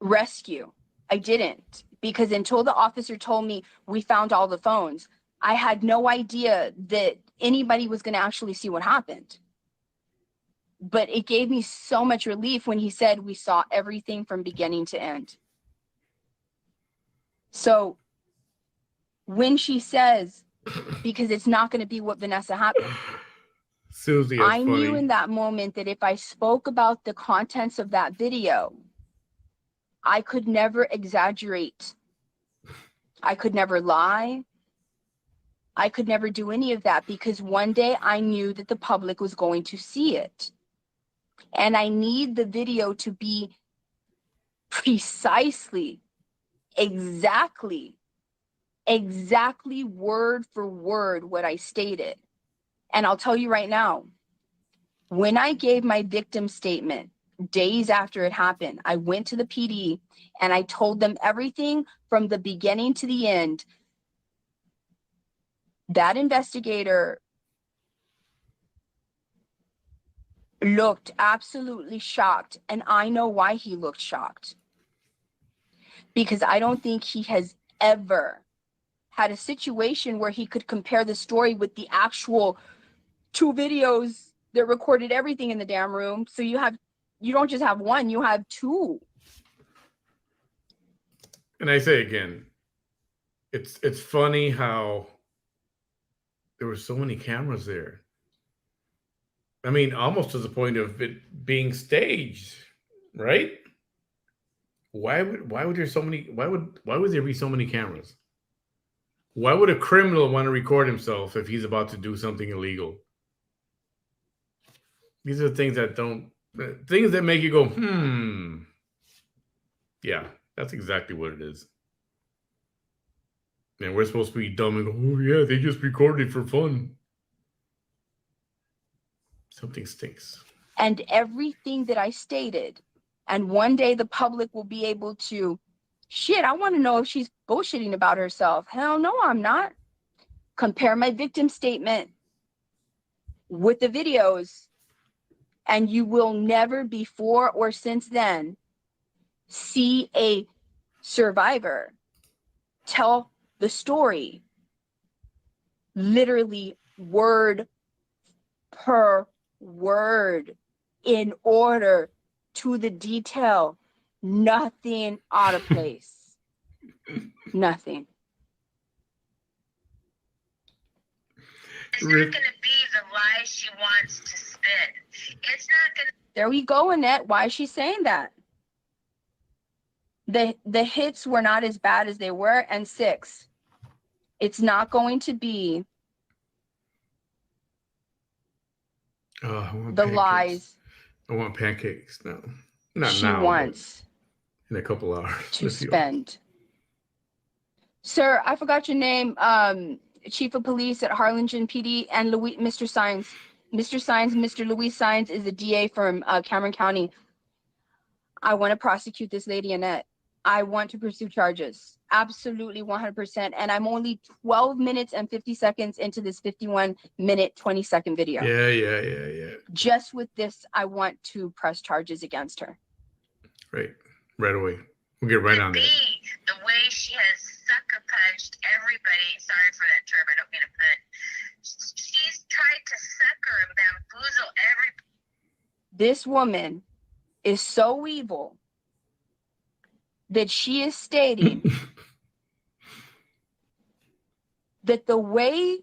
rescue. I didn't, because until the officer told me we found all the phones, I had no idea that anybody was going to actually see what happened. But it gave me so much relief when he said we saw everything from beginning to end. So when she says, because it's not going to be what Vanessa happened, Susie, I knew in that moment that if I spoke about the contents of that video, I could never exaggerate. I could never lie. I could never do any of that, because one day I knew that the public was going to see it. And I need the video to be precisely, exactly word for word what I stated. And I'll tell you right now, when I gave my victim statement, days after it happened, I went to the PD and I told them everything from the beginning to the end. That investigator looked absolutely shocked, and I know why he looked shocked. Because I don't think he has ever had a situation where he could compare the story with the actual 2 videos that recorded everything in the damn room. So you don't just have one, you have 2. And I say again, it's funny how there were so many cameras there. I mean, almost to the point of it being staged, right? Why would there so many? Why would there be so many cameras? Why would a criminal want to record himself if he's about to do something illegal? These are things that make you go, Yeah, that's exactly what it is. And we're supposed to be dumb and go, oh yeah, they just recorded for fun. Something stinks. And everything that I stated, and one day the public will be able to, I want to know if she's bullshitting about herself. Hell no, I'm not. Compare my victim statement with the videos, and you will never before or since then see a survivor tell the story literally word per word in order to the detail. Nothing out of place. Nothing. It's not going to be the lie she wants to spit. It's not going to. There we go, Annette. Why is she saying that? The hits were not as bad as they were. And 6, it's not going to be the pancakes. lies. I want pancakes. No, not she now. Wants in a couple hours to spend. Sir, I forgot your name. Chief of Police at Harlingen PD and Mr. Sines. Mr. Louis Sines is the DA from Cameron County. I want to prosecute this lady, Annette. I want to pursue charges. Absolutely 100%. And I'm only 12 minutes and 50 seconds into this 51-minute, 20-second video. Yeah. Just with this, I want to press charges against her. Right away. We'll get right on that. The way she has sucker punched everybody. Sorry for that term. I don't mean to put. She's tried to sucker and bamboozle everybody. This woman is so evil that she is stating that the way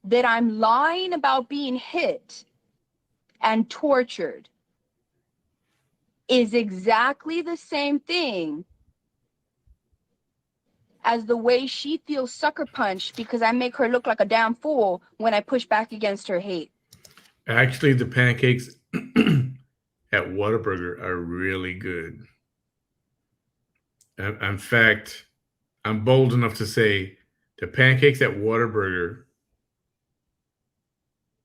that I'm lying about being hit and tortured is exactly the same thing as the way she feels sucker punched because I make her look like a damn fool when I push back against her hate. Actually, the pancakes at Whataburger are really good. In fact, I'm bold enough to say the pancakes at Whataburger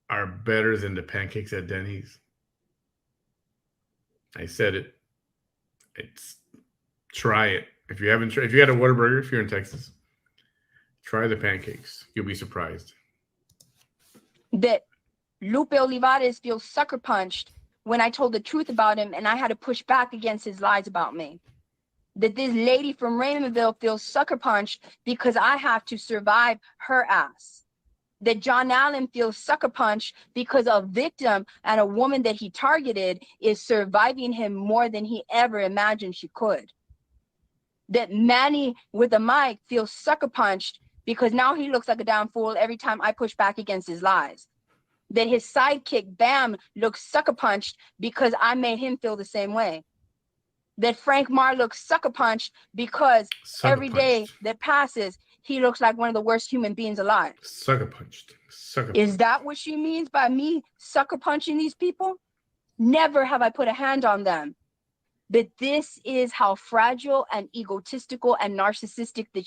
are better than the pancakes at Denny's. I said it. Try it. If you had a Whataburger, if you're in Texas, try the pancakes. You'll be surprised. That Lupe Olivares feels sucker punched when I told the truth about him and I had to push back against his lies about me. That this lady from Raymondville feels sucker punched because I have to survive her ass. That John Allen feels sucker punched because a victim and a woman that he targeted is surviving him more than he ever imagined she could. That Manny with a mic feels sucker punched because now he looks like a damn fool every time I push back against his lies. That his sidekick Bam looks sucker punched because I made him feel the same way. That Frank Marr looks sucker punched because every day that passes, he looks like one of the worst human beings alive. Sucker punched. Is that what she means by me sucker punching these people? Never have I put a hand on them. But this is how fragile and egotistical and narcissistic that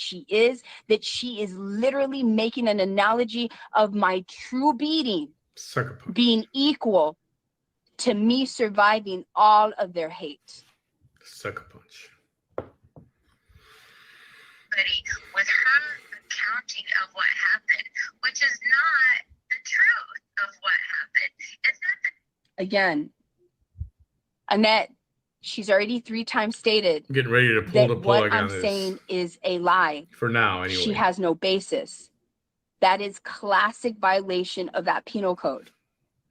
she is literally making an analogy of my true being being equal to me surviving all of their hate. Sucker punch. With her accounting of what happened, which is not the truth of what happened. It's not the Again, Annette, she's already 3 times stated Getting ready to pull that the plug what on I'm this. saying is a lie. For now, anyway. She has no basis. That is classic violation of that penal code.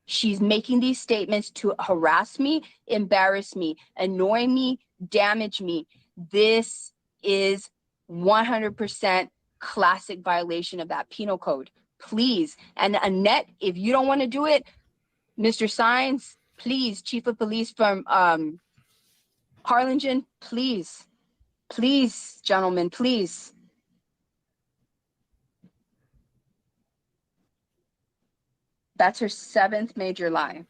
She's making these statements to harass me, embarrass me, annoy me, damage me. This is 100% classic violation of that penal code. Please. And Annette, if you don't want to do it, Mr. Sines, please, Chief of Police from Harlingen, please, gentlemen, please. That's her 7th major lie.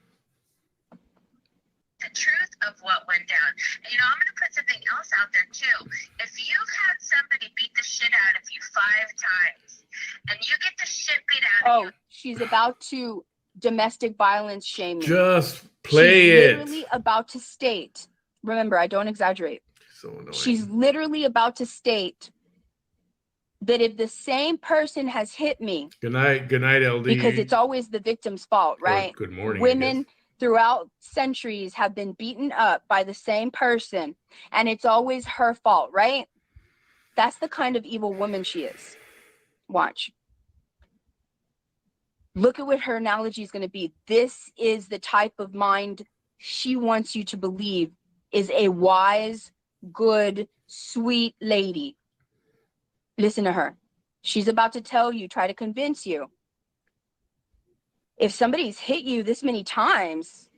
the truth of what went down. You know, I'm going to put something else out there too. If you've had somebody beat the shit out of you 5 times and you get the shit beat out of you. She's about to domestic violence shame me. Just play She's it. literally about to state, remember, I don't exaggerate. So annoying. She's literally about to state that if the same person has hit me, Good night, LD. because it's always the victim's fault, right? Or good morning. Women throughout centuries have been beaten up by the same person, and it's always her fault, right? That's the kind of evil woman she is. Watch. Look at what her analogy is going to be. This is the type of mind she wants you to believe is a wise, good, sweet lady. Listen to her. She's about to tell you, try to convince you. If somebody's hit you this many times,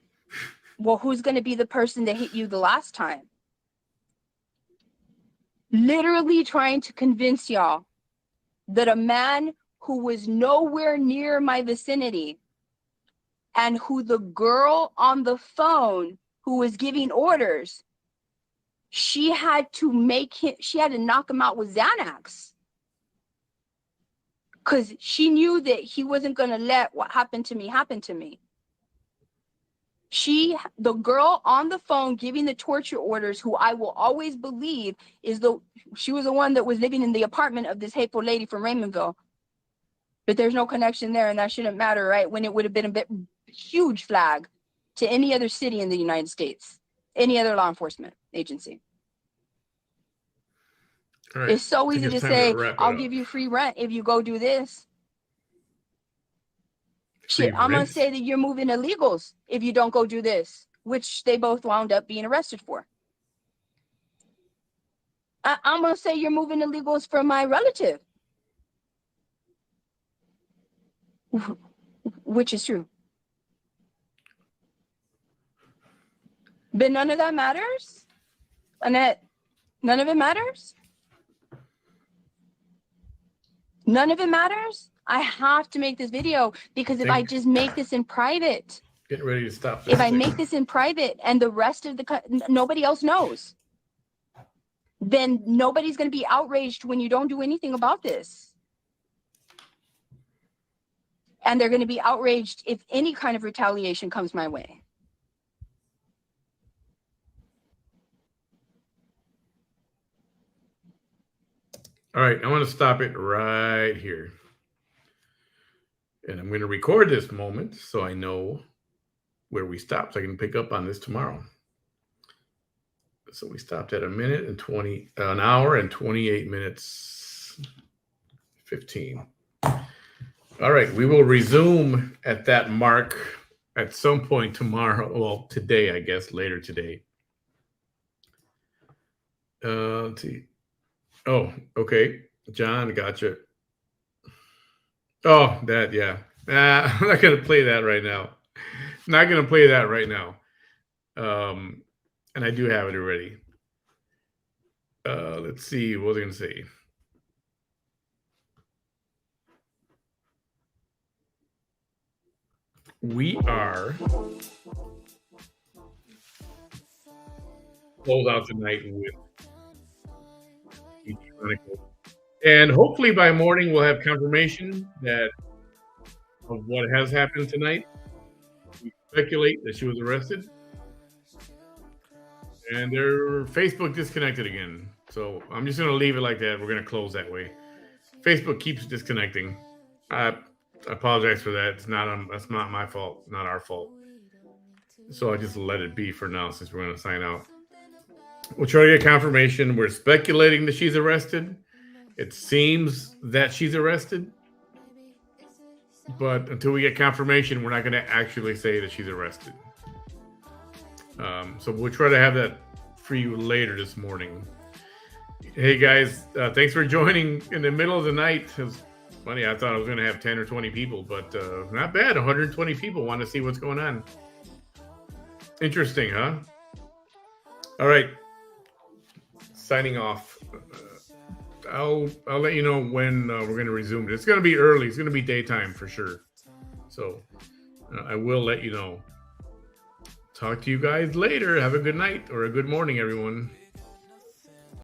well, who's going to be the person that hit you the last time? Literally trying to convince y'all that a man who was nowhere near my vicinity and who the girl on the phone who was giving orders, she had to knock him out with Xanax. Because she knew that he wasn't going to let what happened to me happen to me. The girl on the phone giving the torture orders, who I will always believe she was the one that was living in the apartment of this hateful lady from Raymondville. But there's no connection there, and that shouldn't matter, right? When it would have been huge flag to any other city in the United States, any other law enforcement agency. Right. It's so easy to say, I'll give you free rent if you go do this. Shit, I'm going to say that you're moving illegals if you don't go do this, which they both wound up being arrested for. I'm going to say you're moving illegals for my relative, which is true. But none of that matters, Annette. None of it matters. None of it matters. I have to make this video because if I just make this in private, get ready to stop. If I make this in private and the rest of nobody else knows, then nobody's going to be outraged when you don't do anything about this. And they're going to be outraged if any kind of retaliation comes my way. All right, I want to stop it right here. And I'm going to record this moment so I know where we stopped, so I can pick up on this tomorrow. So we stopped at an hour and 28 minutes 15. All right, we will resume at that mark at some point tomorrow. Well, today, I guess, later today. Let's see. Oh, okay. John, gotcha. Oh, that, yeah. I'm not going to play that right now. Not going to play that right now. And I do have it already. Let's see. What was I going to say? We are close out tonight with VT Chronicles. And hopefully by morning we'll have confirmation of what has happened tonight. speculate that she was arrested. And their Facebook disconnected again. So I'm just going to leave it like that. We're going to close that way. Facebook keeps disconnecting. I apologize for that. That's not my fault, not our fault. So I just let it be for now since we're going to sign out. We'll try to get confirmation. We're speculating that she's arrested. It seems that she's arrested. But until we get confirmation, we're not going to actually say that she's arrested. So we'll try to have that for you later this morning. Hey guys, thanks for joining in the middle of the night. It was funny. I thought I was going to have 10 or 20 people, but not bad. 120 people want to see what's going on. Interesting, huh? All right. Signing off. I'll let you know when we're going to resume. It's going to be early. It's going to be daytime for sure. So I will let you know. Talk to you guys later. Have a good night or a good morning, everyone.